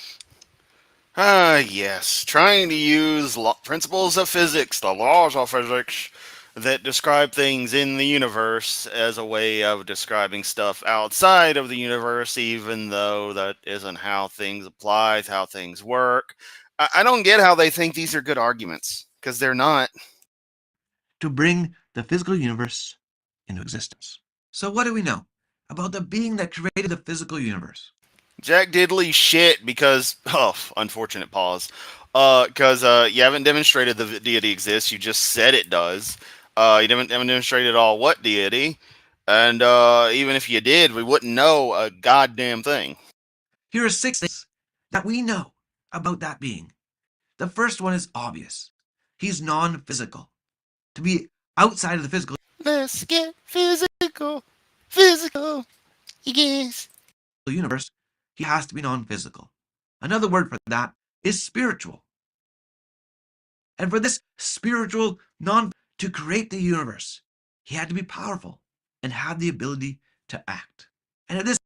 Yes. Trying to use principles of physics, the laws of physics, that describe things in the universe as a way of describing stuff outside of the universe, even though that isn't how things apply, how things work. I don't get how they think these are good arguments, because they're not. To bring the physical universe into existence. So what do we know about the being that created the physical universe? Jack Diddley shit, because, unfortunate pause, because you haven't demonstrated the deity exists, you just said it does. You haven't demonstrated at all what deity, and even if you did, we wouldn't know a goddamn thing. Here are 6 things that we know about that being. The first one is obvious. He's non-physical. To be outside of the physical Let's get physical, yes. universe, he has to be non-physical. Another word for that is spiritual. And for this spiritual to create the universe, he had to be powerful and have the ability to act. And if this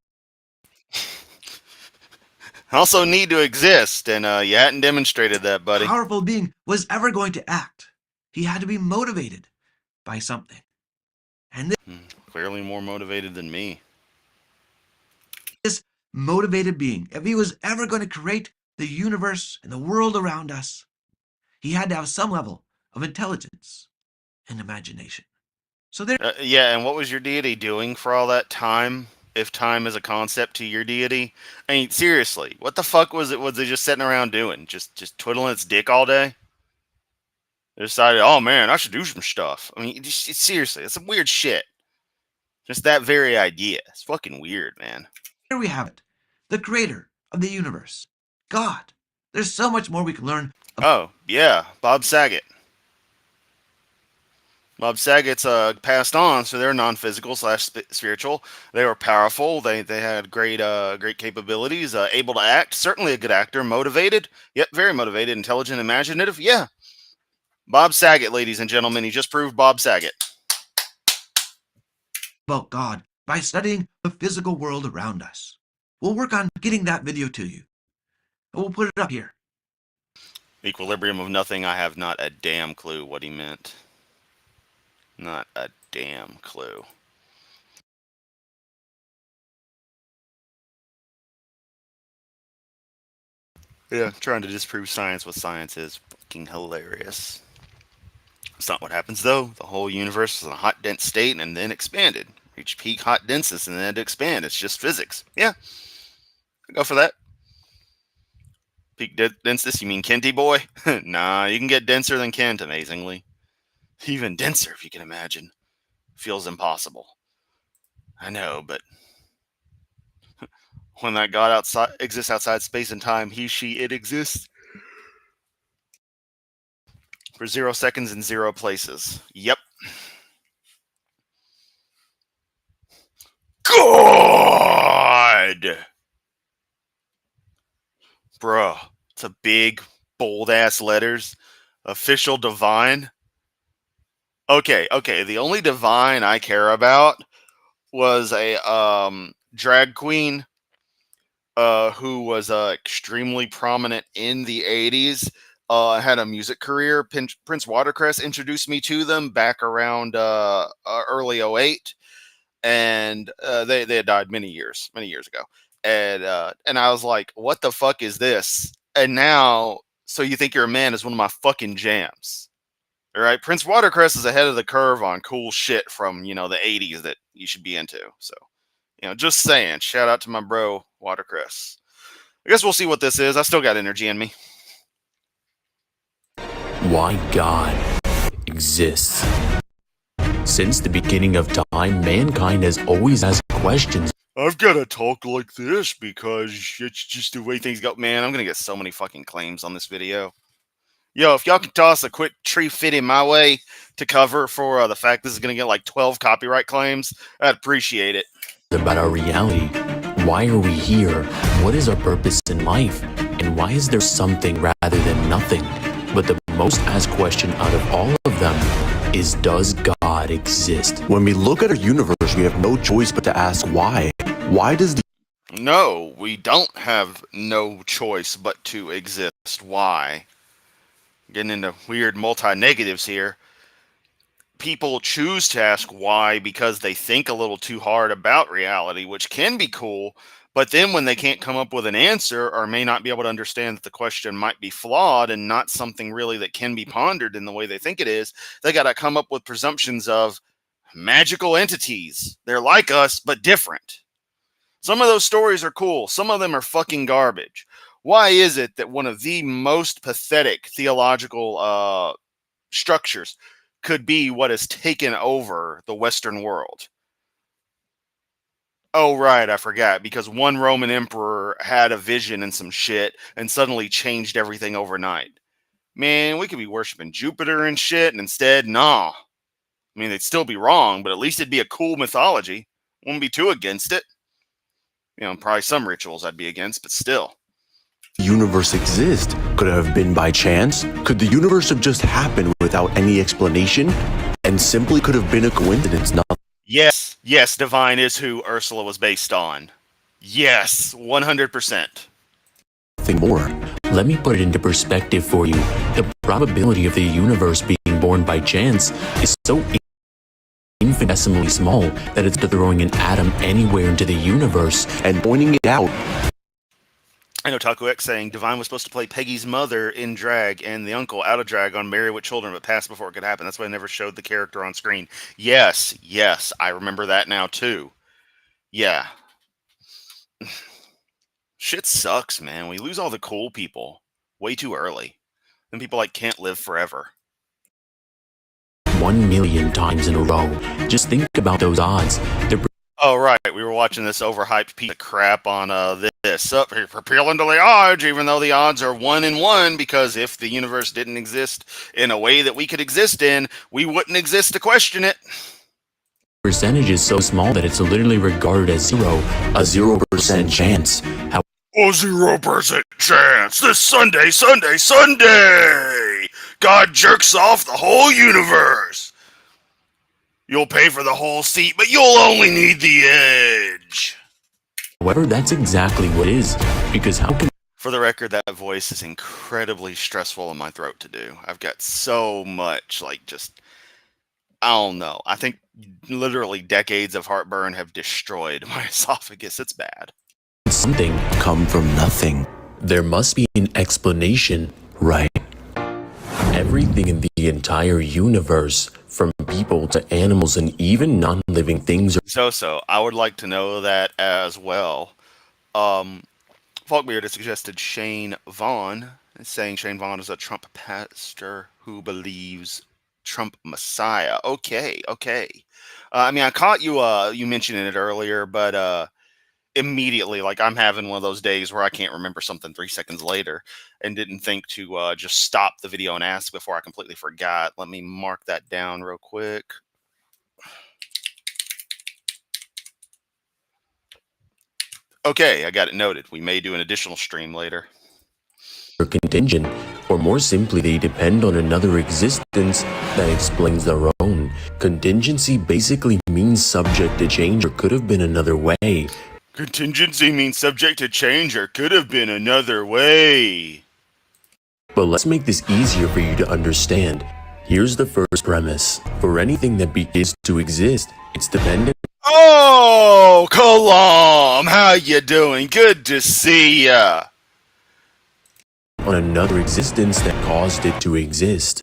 Also need to exist, and you hadn't demonstrated that, buddy. powerful being was ever going to act, he had to be motivated by something. And Clearly more motivated than me. this motivated being, if he was ever going to create the universe and the world around us, he had to have some level of intelligence and imagination. So there, Yeah, and what was your deity doing for all that time? If time is a concept to your deity, I mean, seriously, what the fuck was it? Was they just sitting around doing? Just twiddling its dick all day? They decided, oh man, I should do some stuff. I mean, seriously, it's some weird shit. Just that very idea. It's fucking weird, man. here we have it, the creator of the universe, God. There's so much more we can learn. Oh, yeah, Bob Saget. Bob Saget's passed on, so they're non-physical / spiritual. They were powerful. They had great capabilities. Able to act. Certainly a good actor. Motivated. Yep, very motivated. Intelligent. Imaginative. Yeah. Bob Saget, ladies and gentlemen. He just proved Bob Saget. About God by studying the physical world around us. We'll work on getting that video to you. And we'll put it up here. Equilibrium of nothing, I have not a damn clue what he meant. Not a damn clue. Yeah, trying to disprove science with science is fucking hilarious. It's not what happens though. The whole universe is in a hot dense state and then expanded. Reach peak hot denseness and then it expand. It's just physics. Yeah, go for that. Peak denseness, you mean Kenty boy? Nah, you can get denser than Kent, amazingly. Even denser, if you can imagine. Feels impossible. I know, but when that God exists outside space and time, he, she, it exists for 0 seconds in 0 places. Yep. God! Bruh, it's a big, bold-ass letters. Official divine. Okay. The only divine I care about was a drag queen who was extremely prominent in the 80s. Had a music career. Prince Watercress introduced me to them back around early 08. And they had died many years ago. And I was like, what the fuck is this? And now, so you think you're a man is one of my fucking jams. All right, Prince Watercress is ahead of the curve on cool shit from, the 80s that you should be into. So, just saying, shout out to my bro Watercress. I guess we'll see what this is. I still got energy in me. Why God exists. Since the beginning of time, mankind has always asked questions. I've got to talk like this because it's just the way things go. Man, I'm going to get so many fucking claims on this video. Yo, if y'all can toss a quick tree fitting my way to cover for the fact this is going to get like 12 copyright claims, I'd appreciate it. About our reality. Why are we here? What is our purpose in life? And why is there something rather than nothing? But the most asked question out of all of them is, does God exist? When we look at our universe, we have no choice but to ask why. Why does the... No, we don't have no choice but to exist. Why? Getting into weird multi-negatives here. People choose to ask why because they think a little too hard about reality, which can be cool, but then when they can't come up with an answer or may not be able to understand that the question might be flawed and not something really that can be pondered in the way they think it is, they got to come up with presumptions of magical entities. They're like us, but different. Some of those stories are cool. Some of them are fucking garbage. Why is it that one of the most pathetic theological structures could be what has taken over the Western world? Oh, right, I forgot. Because one Roman emperor had a vision and some shit and suddenly changed everything overnight. Man, we could be worshiping Jupiter and shit, and instead, nah. I mean, they'd still be wrong, but at least it'd be a cool mythology. Wouldn't be too against it. Probably some rituals I'd be against, but still. universe exist? Could it have been by chance? Could the universe have just happened without any explanation? And simply could have been a coincidence, not... Yes, Divine is who Ursula was based on. Yes, 100%. Nothing more. Let me put it into perspective for you. The probability of the universe being born by chance is so infinitesimally small that it's throwing an atom anywhere into the universe and pointing it out. I know Taku X saying Divine was supposed to play Peggy's mother in drag and the uncle out of drag on Married with Children, but passed before it could happen. That's why I never showed the character on screen. Yes, I remember that now too. Yeah. Shit sucks, man. We lose all the cool people way too early. Then people can't live forever. 1 million times in a row. Just think about those odds. Oh, right. We were watching this overhyped piece of crap on this. Up here, appealing to the odds, even though the odds are 1 in 1, because if the universe didn't exist in a way that we could exist in, we wouldn't exist to question it. Percentage is so small that it's literally regarded as zero. A 0% chance. A 0% chance. This Sunday! God jerks off the whole universe. You'll pay for the whole seat, but you'll only need the edge. However, that's exactly what it is. Because how can... For the record, that voice is incredibly stressful in my throat to do. I've got so much, I don't know. I think literally decades of heartburn have destroyed my esophagus. It's bad. Something come from nothing. There must be an explanation, right? Everything in the entire universe, from people to animals and even non-living things, So, I would like to know that as well. Folkbeard has suggested Shane Vaughn, saying Shane Vaughn is a Trump pastor who believes Trump Messiah. Okay. I mean, I caught you, you mentioning it earlier, but immediately, I'm having one of those days where I can't remember something 3 seconds later and didn't think to just stop the video and ask before I completely forgot. Let me mark that down real quick. Okay, I got it noted. We may do an additional stream later. are contingent, or more simply, they depend on another existence that explains their own. Contingency basically means subject to change or could have been another way. Contingency means subject to change or could have been another way. But let's make this easier for you to understand. Here's the first premise. For anything that begins to exist, it's dependent Oh, Kalam, how you doing? Good to see ya. on another existence that caused it to exist.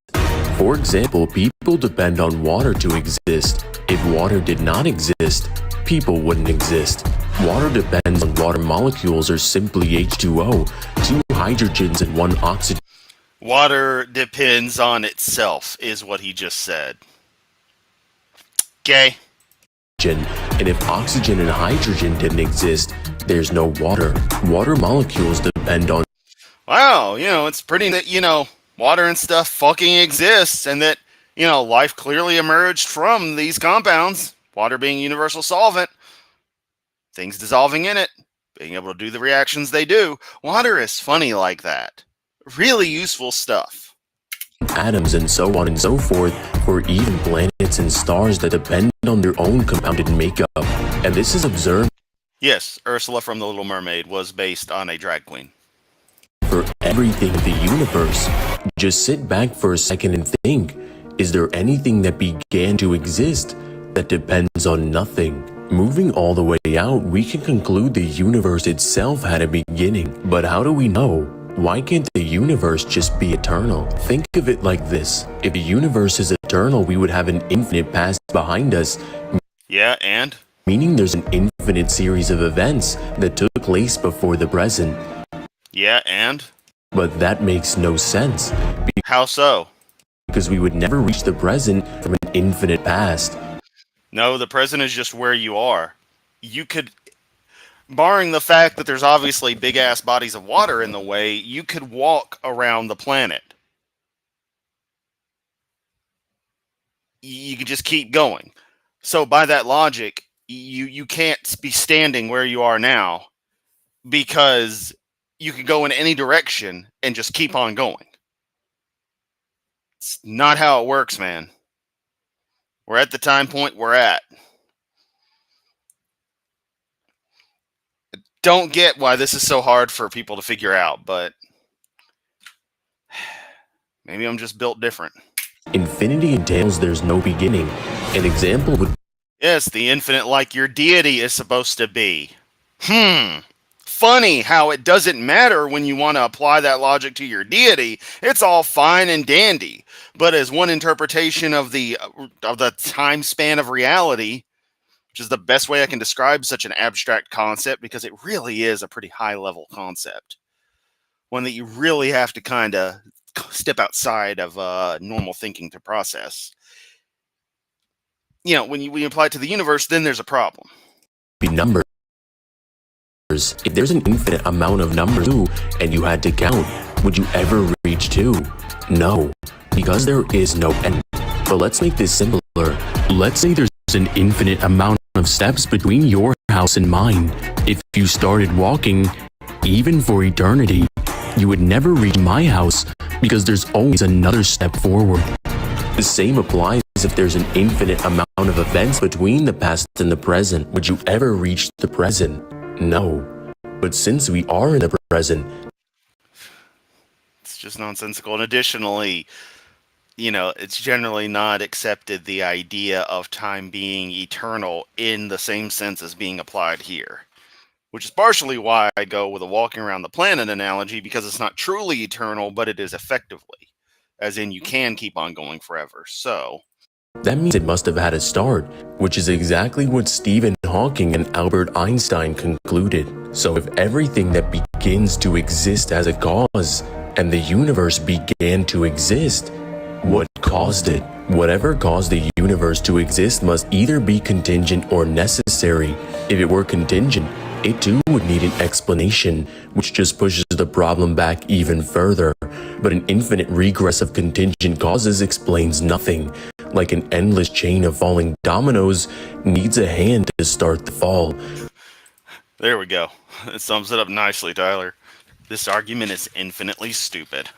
For example, people depend on water to exist. If water did not exist, people wouldn't exist. Water depends on water molecules are simply H2O, two hydrogens and one oxygen. Water depends on itself, is what he just said. Okay. And if oxygen and hydrogen didn't exist, there's no water. Water molecules depend on. Wow, it's pretty that, water and stuff fucking exists and that, life clearly emerged from these compounds. Water being a universal solvent. Things dissolving in it. Being able to do the reactions they do. Water is funny like that. Really useful stuff. Atoms and so on and so forth, or even planets and stars that depend on their own compounded makeup. And this is observed. Yes, Ursula from The Little Mermaid was based on a drag queen. For everything in the universe. Just sit back for a second and think. Is there anything that began to exist that depends on nothing? Moving all the way out, we can conclude the universe itself had a beginning. But how do we know? Why can't the universe just be eternal? Think of it like this. If the universe is eternal, we would have an infinite past behind us. Yeah, and? Meaning there's an infinite series of events that took place before the present. Yeah, and? But that makes no sense. How so? Because we would never reach the present from an infinite past. No, the present is just where you are. You could, barring the fact that there's obviously big-ass bodies of water in the way, you could walk around the planet. You could just keep going. So by that logic, you can't be standing where you are now because you could go in any direction and just keep on going. It's not how it works, man. We're at the time point we're at. Don't get why this is so hard for people to figure out, but maybe I'm just built different. Infinity entails there's no beginning. An example would... Yes, the infinite like your deity is supposed to be. Funny how it doesn't matter when you want to apply that logic to your deity. It's all fine and dandy. But as one interpretation of the time span of reality, which is the best way I can describe such an abstract concept, because it really is a pretty high-level concept. One that you really have to kind of step outside of normal thinking to process. When you apply it to the universe, then there's a problem. Be numbers. If there's an infinite amount of numbers too, and you had to count, would you ever reach 2? No, because there is no end. But let's make this simpler. Let's say there's an infinite amount of steps between your house and mine. If you started walking, even for eternity, you would never reach my house because there's always another step forward. The same applies if there's an infinite amount of events between the past and the present. Would you ever reach the present? No. But since we are in the present, just nonsensical. And additionally, it's generally not accepted the idea of time being eternal in the same sense as being applied here. Which is partially why I go with a walking around the planet analogy, because it's not truly eternal, but it is effectively. As in, you can keep on going forever. So, That means it must have had a start, which is exactly what Stephen Hawking and Albert Einstein concluded. So if everything that begins to exist has a cause, and the universe began to exist, what caused it? Whatever caused the universe to exist must either be contingent or necessary. If it were contingent, it too would need an explanation, which just pushes the problem back even further. But an infinite regress of contingent causes explains nothing. Like an endless chain of falling dominoes needs a hand to start the fall. there we go. It sums it up nicely, Tyler. This argument is infinitely stupid.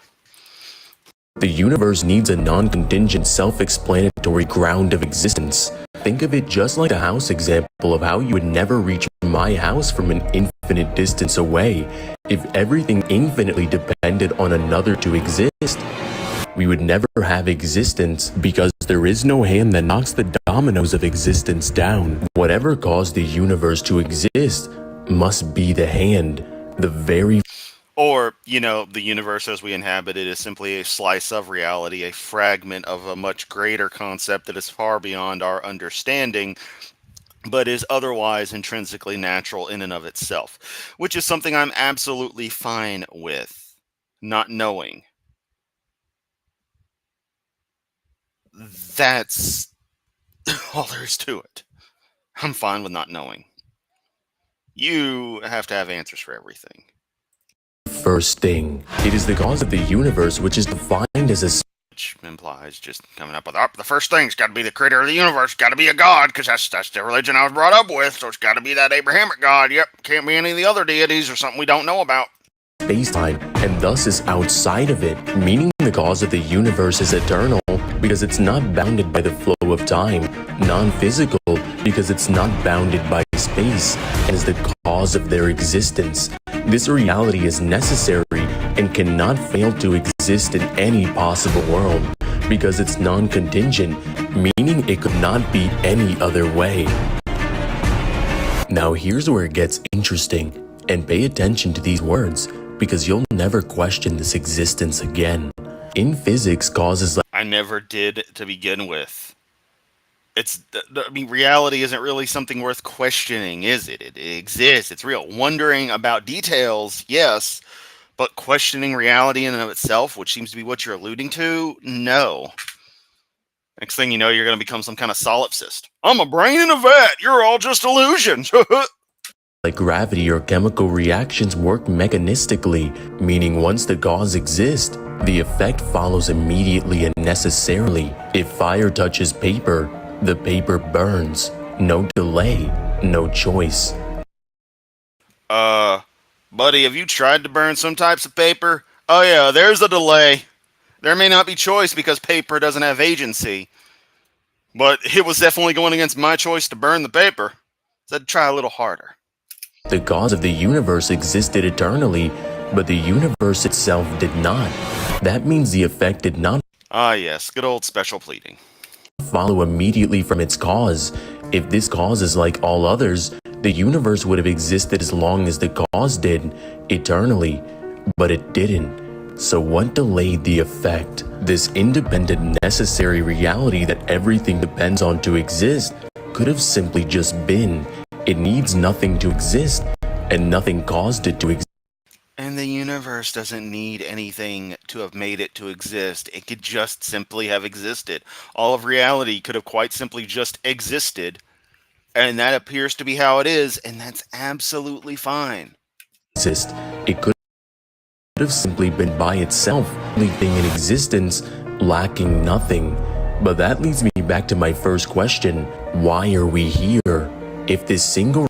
The universe needs a non-contingent, self-explanatory ground of existence. Think of it just like the house example of how you would never reach my house from an infinite distance away. If everything infinitely depended on another to exist, we would never have existence because there is no hand that knocks the dominoes of existence down. Whatever caused the universe to exist must be the hand, the very Or, the universe as we inhabit it is simply a slice of reality, a fragment of a much greater concept that is far beyond our understanding, but is otherwise intrinsically natural in and of itself, which is something I'm absolutely fine with not knowing. That's all there is to it. I'm fine with not knowing. You have to have answers for everything. first thing. It is the cause of the universe, which is defined as a Which implies just coming up with, the first thing's got to be the creator of the universe, got to be a god, because that's the religion I was brought up with, so it's got to be that Abrahamic god. Yep, can't be any of the other deities or something we don't know about. space-time, and thus is outside of it, meaning the cause of the universe is eternal because it's not bounded by the flow of time, non-physical because it's not bounded by space, and is the cause of their existence. This reality is necessary and cannot fail to exist in any possible world because it's non-contingent, meaning it could not be any other way. Now here's where it gets interesting, and pay attention to these words because you'll never question this existence again. In physics, causes like I never did to begin with. Reality isn't really something worth questioning, is it? It exists. It's real. Wondering about details, yes, but questioning reality in and of itself, which seems to be what you're alluding to, no. Next thing you know, you're going to become some kind of solipsist. I'm a brain in a vat. You're all just illusions. like gravity or chemical reactions work mechanistically, meaning once the cause exists, the effect follows immediately and necessarily. If fire touches paper, the paper burns. No delay, no choice. Buddy, have you tried to burn some types of paper? Oh yeah, there's a delay. There may not be choice because paper doesn't have agency. But it was definitely going against my choice to burn the paper. So I'd try a little harder. The cause of the universe existed eternally, but the universe itself did not. That means the effect did not Ah yes, good old special pleading. follow immediately from its cause. If this cause is like all others, the universe would have existed as long as the cause did, eternally, but it didn't. So what delayed the effect? This independent necessary reality that everything depends on to exist could have simply just been. It needs nothing to exist, and nothing caused it to exist. And the universe doesn't need anything to have made it to exist. It could just simply have existed. All of reality could have quite simply just existed. And that appears to be how it is, and that's absolutely fine. It could have simply been by itself, only thing in existence, lacking nothing. But that leads me back to my first question. Why are we here? If this single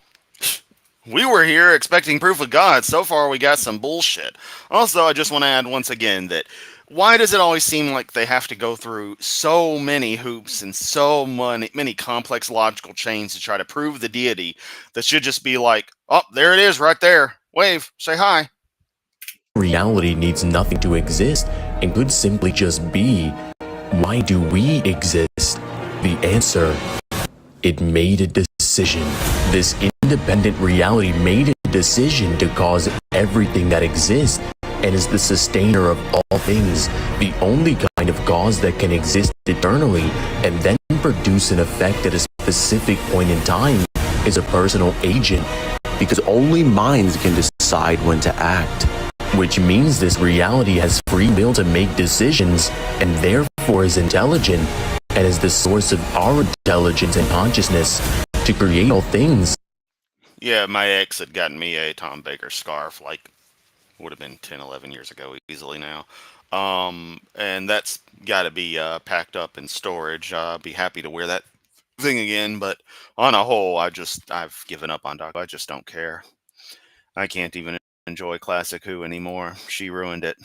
We were here expecting proof of God. So far, we got some bullshit. Also, I just want to add once again that why does it always seem like they have to go through so many hoops and so many complex logical chains to try to prove the deity that should just be like, oh, there it is right there. Wave, say hi. reality needs nothing to exist and could simply just be. Why do we exist? The answer: it made a decision. This independent reality made a decision to cause everything that exists and is the sustainer of all things, the only kind of cause that can exist eternally and then produce an effect at a specific point in time is a personal agent, because only minds can decide when to act, which means this reality has free will to make decisions and therefore is intelligent and is the source of our intelligence and consciousness to create all things. Yeah, my ex had gotten me a Tom Baker scarf, like, would have been 10, 11 years ago easily now. And that's got to be packed up in storage. I'll be happy to wear that thing again, but on a whole, I've given up on Doc. I just don't care. I can't even enjoy Classic Who anymore. She ruined it.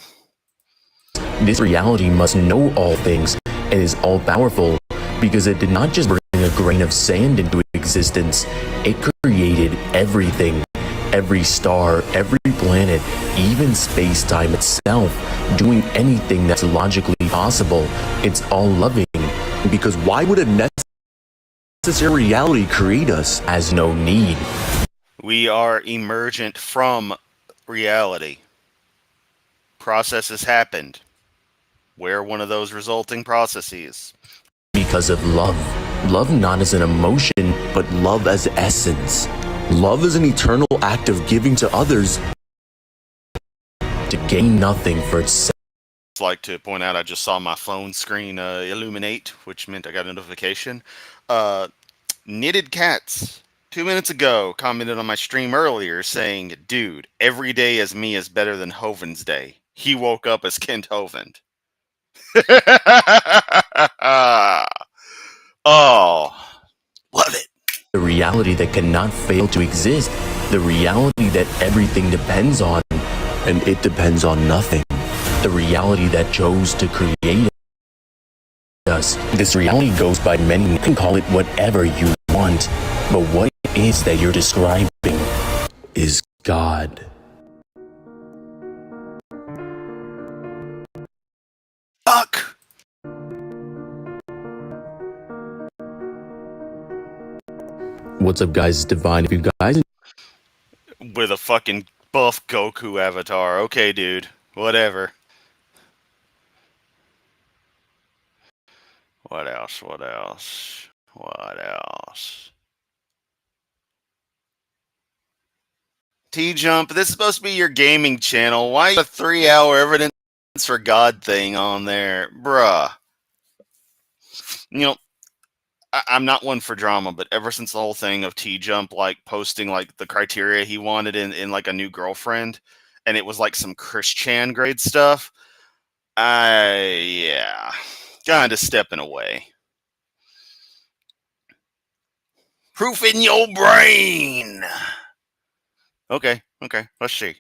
This reality must know all things and is all-powerful because it did not just bring a grain of sand into existence, it created everything. Every star, every planet, even space-time itself, doing anything that's logically possible. It's all loving. Because why would a necessary reality create us? Has no need. We are emergent from reality. Processes happened. We're one of those resulting processes. Because of love. Love not as an emotion, But love as essence. Love is an eternal act of giving to others to gain nothing for itself. I'd like to point out I just saw my phone screen illuminate, which meant I got a notification. Knitted Cats 2 minutes ago commented on my stream earlier saying, "Dude, every day as me is better than Hoven's day. He woke up as Kent Hovend." Oh, love it. The reality that cannot fail to exist. The reality that everything depends on. and it depends on nothing. The reality that chose to create us. This reality goes by many. You can call it whatever you want. But what it is that you're describing is God. Fuck. What's up, guys? It's Divine. If you guys With a fucking buff Goku avatar. Okay, dude. Whatever. What else? What else? What else? T-Jump, this is supposed to be your gaming channel. Why a 3-hour evidence for God thing on there? Bruh. You know, I'm not one for drama, but ever since the whole thing of T-Jump, like, posting, like, the criteria he wanted in like, a new girlfriend, and it was, like, some Christian grade stuff, yeah, kinda stepping away. Proof in your brain! Okay, let's see.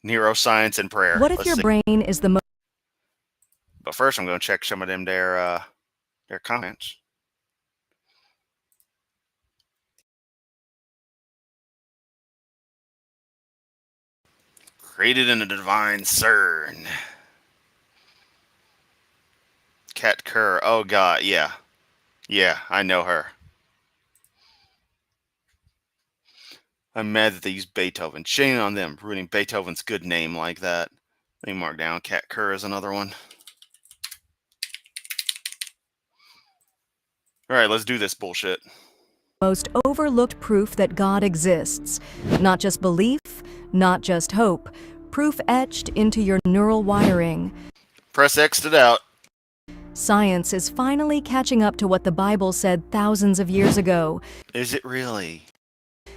Neuroscience and prayer. What if Let's your see. brain is the most But first, I'm going to check some of them their comments. Created in a divine CERN. Kat Kerr. Oh, God, yeah. Yeah, I know her. I'm mad that they use Beethoven. Shame on them, ruining Beethoven's good name like that. Let me mark down. Kat Kerr is another one. All right, let's do this bullshit. most overlooked proof that God exists? Not just belief, not just hope, proof etched into your neural wiring. Press X'd it out. Science is finally catching up to what the Bible said thousands of years ago. Is it really?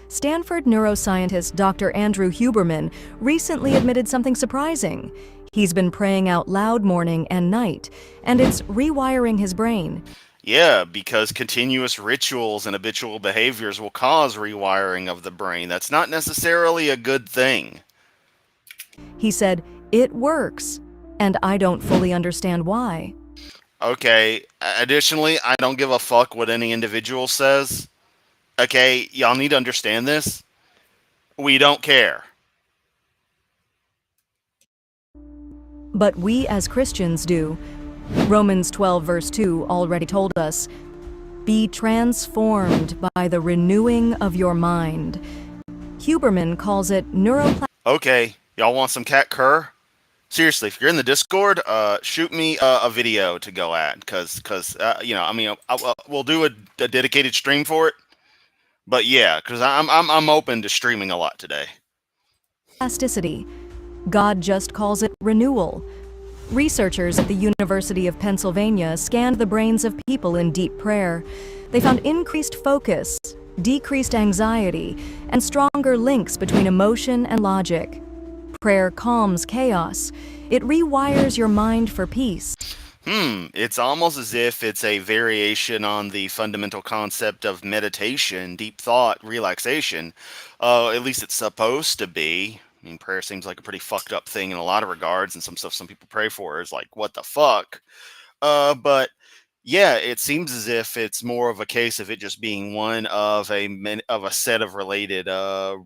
Stanford neuroscientist Dr. Andrew Huberman recently admitted something surprising. He's been praying out loud morning and night, and it's rewiring his brain. Yeah, because continuous rituals and habitual behaviors will cause rewiring of the brain. That's not necessarily a good thing. He said, "It works, and I don't fully understand why." Okay, additionally, I don't give a fuck what any individual says. Okay, y'all need to understand this. We don't care. but we as Christians do. Romans 12 verse 2 already told us, "Be transformed by the renewing of your mind." Huberman calls it neuroplasticity. Okay, y'all want some cat cur? Seriously, if you're in the Discord, shoot me a video to go at, cause you know, I mean, we'll do a dedicated stream for it. But yeah, cause I'm open to streaming a lot today. God just calls it renewal. Researchers at the University of Pennsylvania scanned the brains of people in deep prayer. They found increased focus, decreased anxiety, and stronger links between emotion and logic. Prayer calms chaos. It rewires your mind for peace. It's almost as if it's a variation on the fundamental concept of meditation, deep thought, relaxation. At least it's supposed to be. I mean, prayer seems like a pretty fucked up thing in a lot of regards, and some stuff some people pray for is like, what the fuck? But yeah, it seems as if it's more of a case of it just being one of a set of related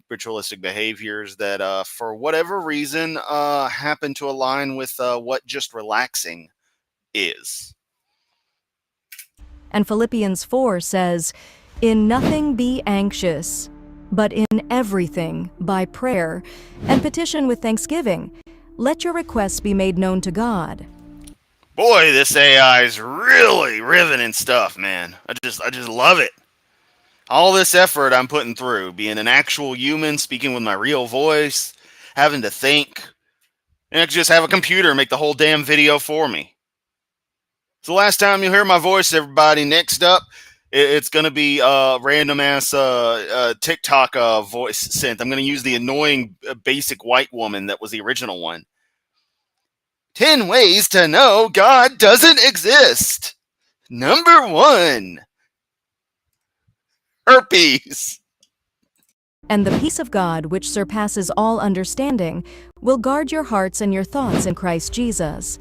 ritualistic behaviors that, for whatever reason, happen to align with what just relaxing is. And Philippians 4 says, "In nothing be anxious, but in everything by prayer and petition with thanksgiving. Let your requests be made known to God." Boy, this AI is really riveting stuff, man. I just love it. All this effort I'm putting through, being an actual human, speaking with my real voice, having to think, and I could just have a computer make the whole damn video for me. It's the last time you hear my voice, everybody. Next up, it's going to be random ass TikTok voice synth. I'm going to use the annoying basic white woman that was the original one. 10 ways to know God doesn't exist. Number 1. Herpes. And the peace of God, which surpasses all understanding, will guard your hearts and your thoughts in Christ Jesus.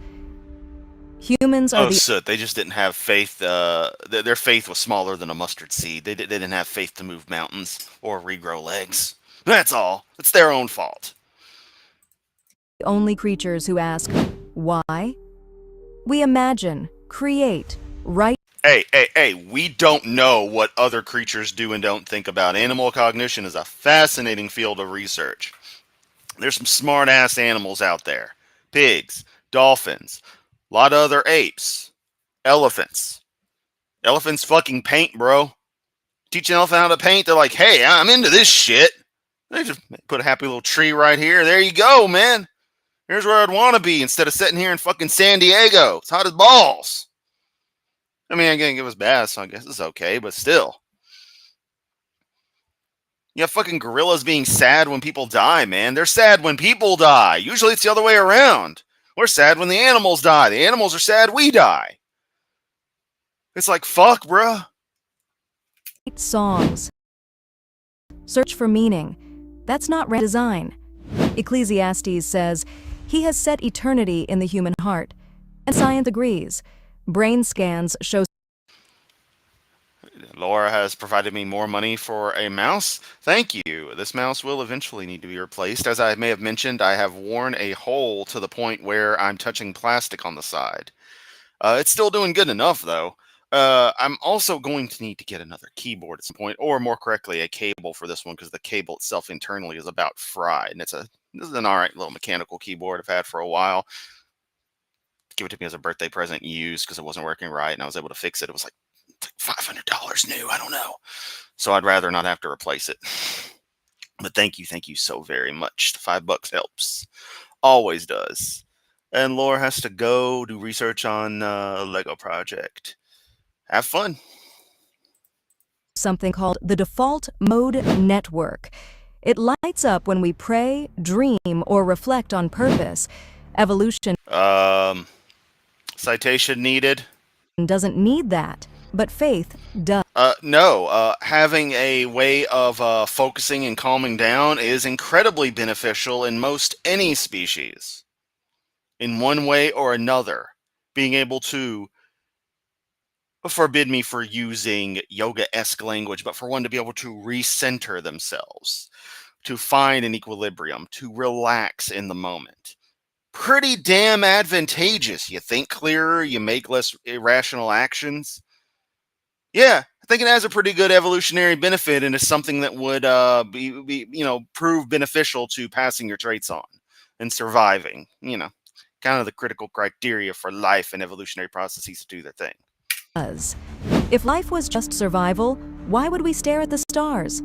Humans are They just didn't have faith. Their faith was smaller than a mustard seed. They didn't have faith to move mountains or regrow legs. That's all. It's their own fault. the only creatures who ask, why? We imagine, create, write. Hey, we don't know what other creatures do and don't think about. Animal cognition is a fascinating field of research. There's some smart-ass animals out there. Pigs, dolphins, a lot of other apes, elephants. Elephants fucking paint, bro. Teach an elephant how to paint, they're like, hey, I'm into this shit. They just put a happy little tree right here. There you go, man. Here's where I'd want to be instead of sitting here in fucking San Diego. It's hot as balls. I mean, again, it was bad, so I guess it's okay, but still. You have fucking gorillas being sad when people die, man. They're sad when people die. Usually it's the other way around. We're sad when the animals die. The animals are sad we die. It's like, fuck, bruh. Songs. Search for meaning. That's not design. Ecclesiastes says, he has set eternity in the human heart. And science agrees. Brain scans show... Laura has provided me more money for a mouse. Thank you. This mouse will eventually need to be replaced. As I may have mentioned, I have worn a hole to the point where I'm touching plastic on the side. It's still doing good enough, though. I'm also going to need to get another keyboard at some point, or more correctly, a cable for this one, because the cable itself internally is about fried. And this is an alright little mechanical keyboard I've had for a while. Give it to me as a birthday present used because it wasn't working right, and I was able to fix it. It was like $500 new. I don't know. So I'd rather not have to replace it. But thank you so very much. The $5 helps. Always does. And Laura has to go do research on a Lego project. Have fun. Something called the default mode network. It lights up when we pray, dream, or reflect on purpose. Evolution citation needed. Doesn't need that, but faith does. No. Having a way of focusing and calming down is incredibly beneficial in most any species. In one way or another. Being able to, forbid me for using yoga-esque language, but for one to be able to recenter themselves, to find an equilibrium, to relax in the moment. pretty damn advantageous. You think clearer, you make less irrational actions. Yeah, I think it has a pretty good evolutionary benefit, and is something that would prove beneficial to passing your traits on and surviving. Kind of the critical criteria for life and evolutionary processes to do their thing. If life was just survival, why would we stare at the stars?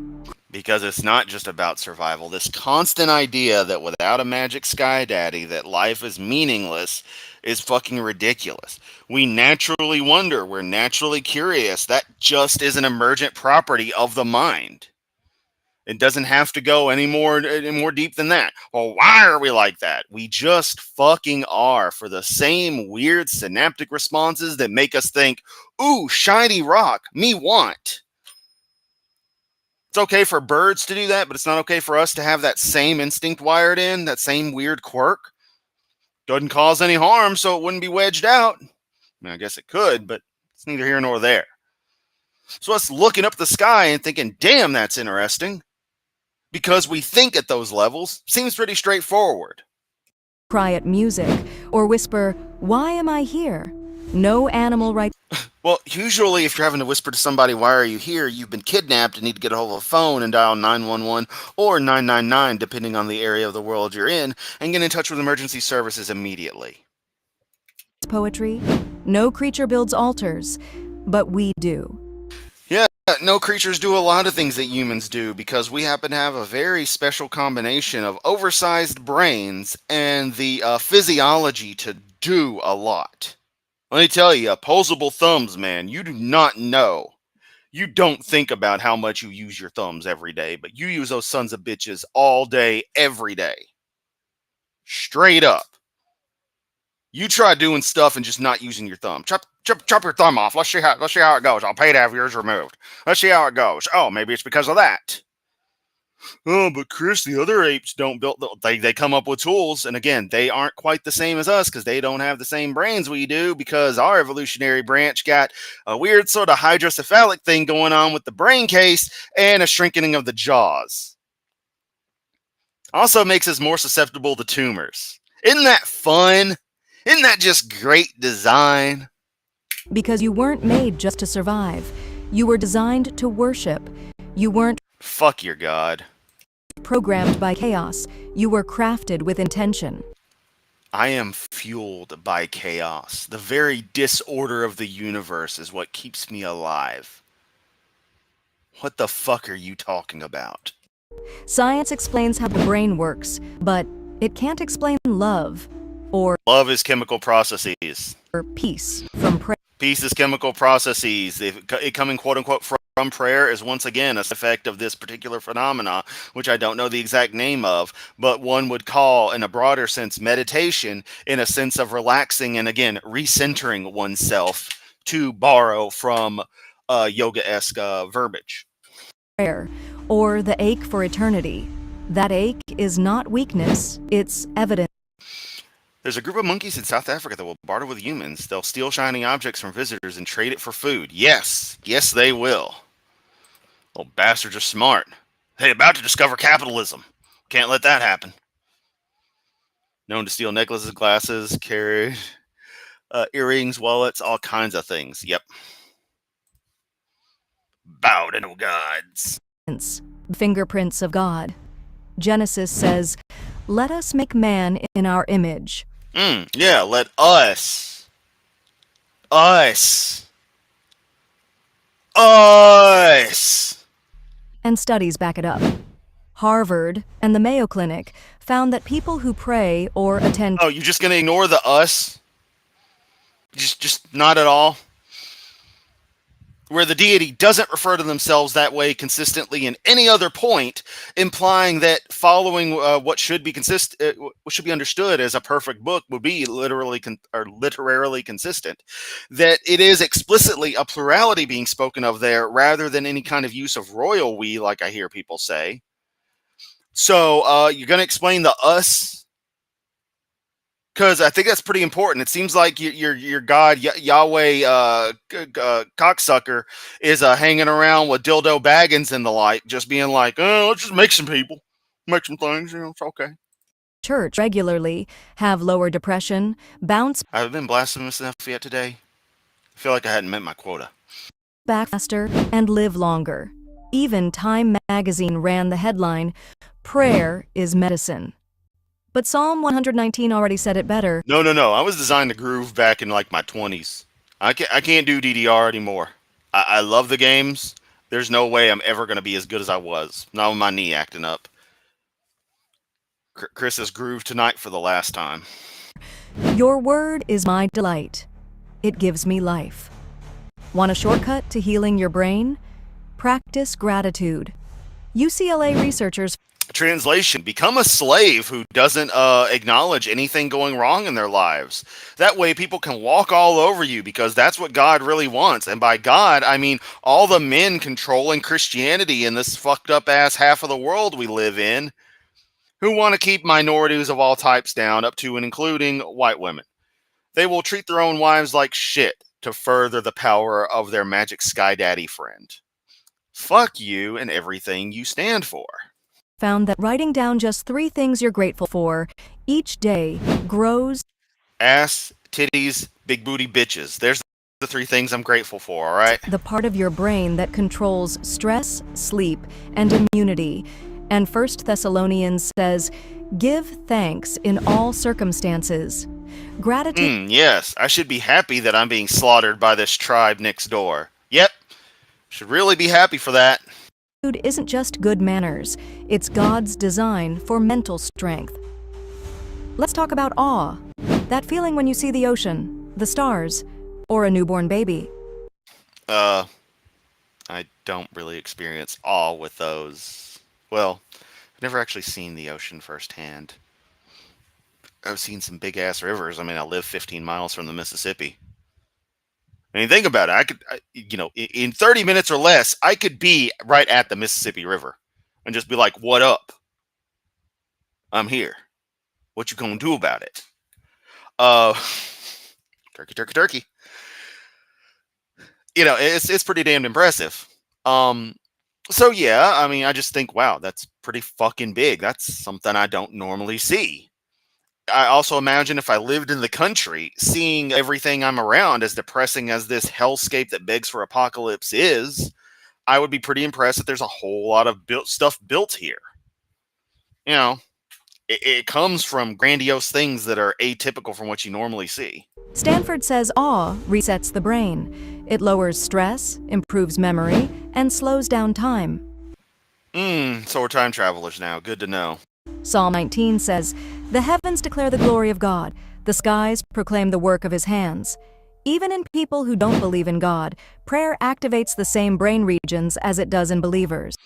Because it's not just about survival. This constant idea that without a magic sky daddy that life is meaningless is fucking ridiculous. We naturally wonder. We're naturally curious. That just is an emergent property of the mind. It doesn't have to go any more deep than that. Well, why are we like that? We just fucking are, for the same weird synaptic responses that make us think, ooh, shiny rock, me want. It's okay for birds to do that, but it's not okay for us to have that same instinct wired in, that same weird quirk. Doesn't cause any harm, so it wouldn't be wedged out. I mean, I guess it could, but it's neither here nor there. So us looking up the sky and thinking, damn, that's interesting, because we think at those levels, seems pretty straightforward. Cry at music, or whisper, "Why am I here?" No animal right. Well, usually if you're having to whisper to somebody, "Why are you here?" you've been kidnapped and need to get a hold of a phone and dial 911 or 999, depending on the area of the world you're in, and get in touch with emergency services immediately. Poetry. No creature builds altars, but we do. Yeah, no creatures do a lot of things that humans do, because we happen to have a very special combination of oversized brains and the physiology to do a lot. Let me tell you, opposable thumbs, man, you do not know. You don't think about how much you use your thumbs every day, but you use those sons of bitches all day, every day. Straight up. You try doing stuff and just not using your thumb. Chop your thumb off. Let's see how it goes. I'll pay to have yours removed. Let's see how it goes. Oh, maybe it's because of that. Oh, but Chris, the other apes don't build. They come up with tools, and again, they aren't quite the same as us because they don't have the same brains we do. Because our evolutionary branch got a weird sort of hydrocephalic thing going on with the brain case and a shrinking of the jaws. Also makes us more susceptible to tumors. Isn't that fun? Isn't that just great design? Because you weren't made just to survive. You were designed to worship. You weren't Fuck your god. programmed by chaos. You were crafted with intention. I am fueled by chaos. The very disorder of the universe is what keeps me alive. What the fuck are you talking about? Science explains how the brain works, but it can't explain love or Love is chemical processes. peace from prayer. Peace is chemical processes. It coming quote unquote from prayer is once again a effect of this particular phenomena, which I don't know the exact name of, but one would call in a broader sense meditation, in a sense of relaxing and again recentering oneself, to borrow from yoga-esque verbiage. Prayer, or the ache for eternity. That ache is not weakness, it's evidence. There's a group of monkeys in South Africa that will barter with humans. They'll steal shiny objects from visitors and trade it for food. Yes, they will. Little bastards are smart. They about to discover capitalism. Can't let that happen. Known to steal necklaces, glasses, carry earrings, wallets, all kinds of things. Yep. Bow to no gods. Fingerprints of God. Genesis says, "Let us make man in our image." Yeah, let us. And studies back it up. Harvard and the Mayo Clinic found that people who pray or attend... Oh, you're just going to ignore the us? Just not at all? Where the deity doesn't refer to themselves that way consistently in any other point, implying that following what should be understood as a perfect book would be literally literarily consistent. That it is explicitly a plurality being spoken of there, rather than any kind of use of royal we, like I hear people say. So you're going to explain the us? Because I think that's pretty important. It seems like your God, Yahweh cocksucker, is hanging around with dildo baggins and the like, just being like, oh, let's just make some people. Make some things, it's okay. church regularly have lower depression, bounce I've been blasphemous enough yet today. I feel like I hadn't met my quota. back faster, and live longer. Even Time magazine ran the headline, "Prayer is Medicine." But Psalm 119 already said it better. No. I was designed to groove back in like my 20s. I can't do DDR anymore. I love the games. There's no way I'm ever going to be as good as I was. Not with my knee acting up. Chris has grooved tonight for the last time. Your word is my delight. It gives me life. Want a shortcut to healing your brain? Practice gratitude. UCLA researchers Translation: become a slave who doesn't acknowledge anything going wrong in their lives. That way people can walk all over you, because that's what God really wants. And by God, I mean all the men controlling Christianity in this fucked up ass half of the world we live in, who want to keep minorities of all types down, up to and including white women. They will treat their own wives like shit to further the power of their magic sky daddy friend. Fuck you and everything you stand for. found that writing down just 3 things you're grateful for each day grows Ass, titties, big booty bitches. There's the 3 things I'm grateful for, alright? the part of your brain that controls stress, sleep, and immunity. And 1 Thessalonians says, "Give thanks in all circumstances." Gratitude Yes, I should be happy that I'm being slaughtered by this tribe next door. Yep, should really be happy for that. isn't just good manners, it's God's design for mental strength. Let's talk about awe. That feeling when you see the ocean, the stars, or a newborn baby. I don't really experience awe with those. Well, I've never actually seen the ocean firsthand. I've seen some big ass rivers. I mean, I live 15 miles from the Mississippi. I mean, think about it. In 30 minutes or less, I could be right at the Mississippi River and just be like, "What up? I'm here. What you gonna do about it?" Turkey. It's pretty damned impressive. So yeah, I mean, I just think, wow, that's pretty fucking big. That's something I don't normally see. I also imagine if I lived in the country, seeing everything I'm around, as depressing as this hellscape that begs for apocalypse is, I would be pretty impressed that there's a whole lot of stuff built here. It comes from grandiose things that are atypical from what you normally see. Stanford says awe resets the brain. It lowers stress, improves memory, and slows down time. So we're time travelers now. Good to know. Psalm 19 says, "The heavens declare the glory of God. The skies proclaim the work of his hands." Even in people who don't believe in God, prayer activates the same brain regions as it does in believers.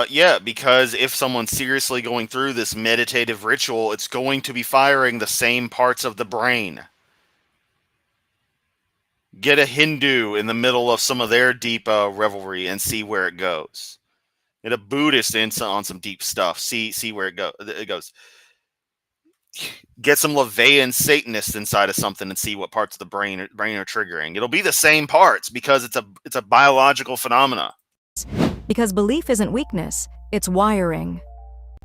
Yeah, because if someone's seriously going through this meditative ritual, it's going to be firing the same parts of the brain. Get a Hindu in the middle of some of their deep revelry and see where it goes. Get a Buddhist on some deep stuff. See where it goes. Get some LaVeyan Satanist inside of something and see what parts of the brain are triggering. It'll be the same parts, because it's a biological phenomena. Because belief isn't weakness, it's wiring.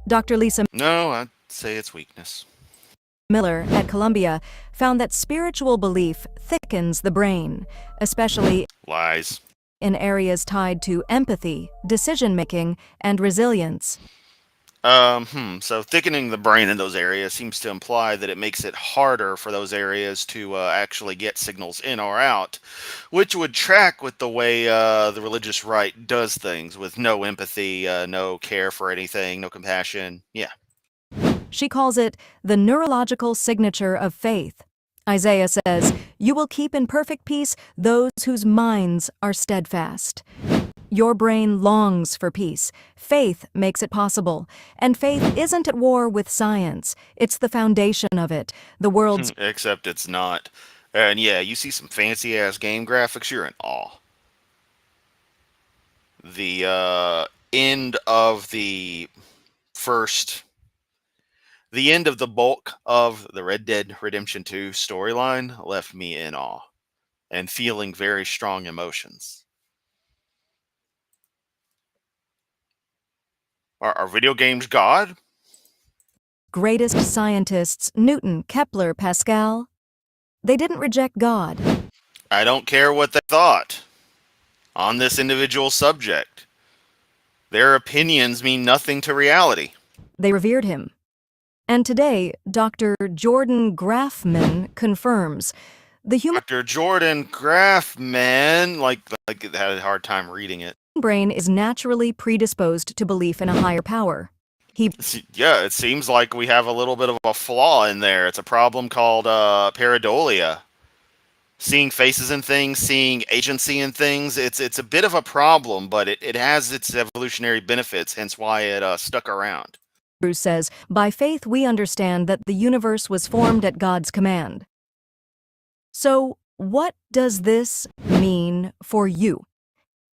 Dr. Lisa No, I'd say it's weakness. Miller at Columbia found that spiritual belief thickens the brain, especially Lies. in areas tied to empathy, decision-making, and resilience. So thickening the brain in those areas seems to imply that it makes it harder for those areas to actually get signals in or out, which would track with the way the religious right does things, with no empathy, no care for anything, no compassion. Yeah. She calls it the neurological signature of faith. Isaiah says, "You will keep in perfect peace those whose minds are steadfast." Your brain longs for peace. Faith makes it possible. And faith isn't at war with science. It's the foundation of it. The world's Except it's not. And yeah, you see some fancy ass game graphics, you're in awe. The end of the bulk of the Red Dead Redemption 2 storyline left me in awe and feeling very strong emotions. Are video games God? greatest scientists, Newton, Kepler, Pascal, they didn't reject God. I don't care what they thought on this individual subject. Their opinions mean nothing to reality. They revered him. And today, Dr. Jordan Grafman confirms the human Dr. Jordan Grafman, like had a hard time reading it. brain is naturally predisposed to belief in a higher power. Yeah, it seems like we have a little bit of a flaw in there. It's a problem called pareidolia. Seeing faces in things, seeing agency in things, it's a bit of a problem, but it has its evolutionary benefits, hence why it stuck around. Bruce says, by faith we understand that the universe was formed at God's command. So, what does this mean for you?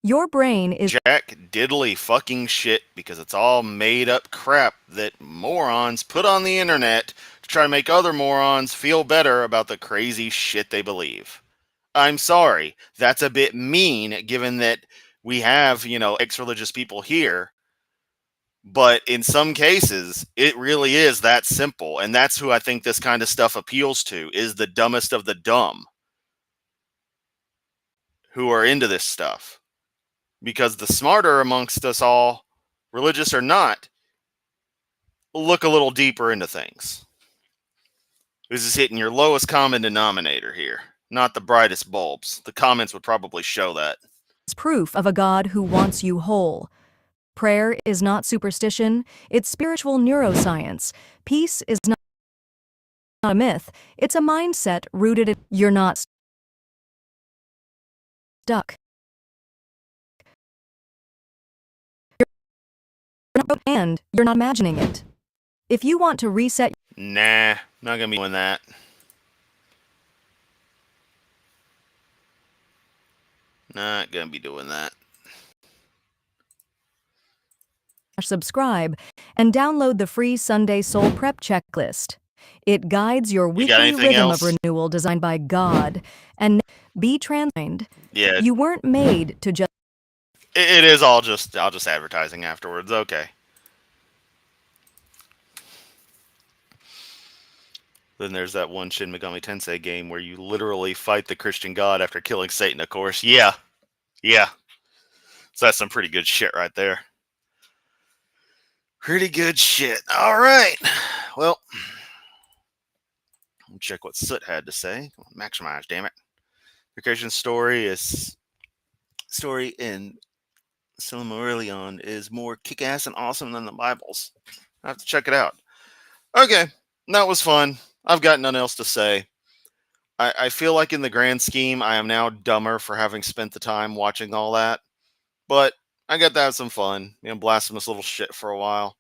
Your brain is Jack diddly fucking shit, because it's all made up crap that morons put on the internet to try to make other morons feel better about the crazy shit they believe. I'm sorry, that's a bit mean given that we have, ex-religious people here. But in some cases, it really is that simple. And that's who I think this kind of stuff appeals to, is the dumbest of the dumb who are into this stuff. Because the smarter amongst us all, religious or not, look a little deeper into things. This is hitting your lowest common denominator here, not the brightest bulbs. The comments would probably show that. proof of a God who wants you whole. Prayer is not superstition, it's spiritual neuroscience. Peace is not a myth, it's a mindset rooted in you're not stuck. And you're not imagining it. If you want to reset, Nah, not gonna be doing that. Not gonna be doing that. subscribe and download the free Sunday Soul Prep Checklist. It guides your got weekly anything rhythm else? of renewal designed by God. And be transformed. Yeah, You weren't made to just it is all just advertising afterwards. Okay. Then there's that one Shin Megami Tensei game where you literally fight the Christian God after killing Satan, of course. Yeah. So that's some pretty good shit right there. Pretty good shit. All right. Well, let me check what Soot had to say. Maximize, damn it. The Christian story in Silmarillion is more kick-ass and awesome than the Bibles. I have to check it out. Okay, that was fun. I've got nothing else to say. I feel like in the grand scheme, I am now dumber for having spent the time watching all that. But I got to have some fun, blasphemous little shit for a while.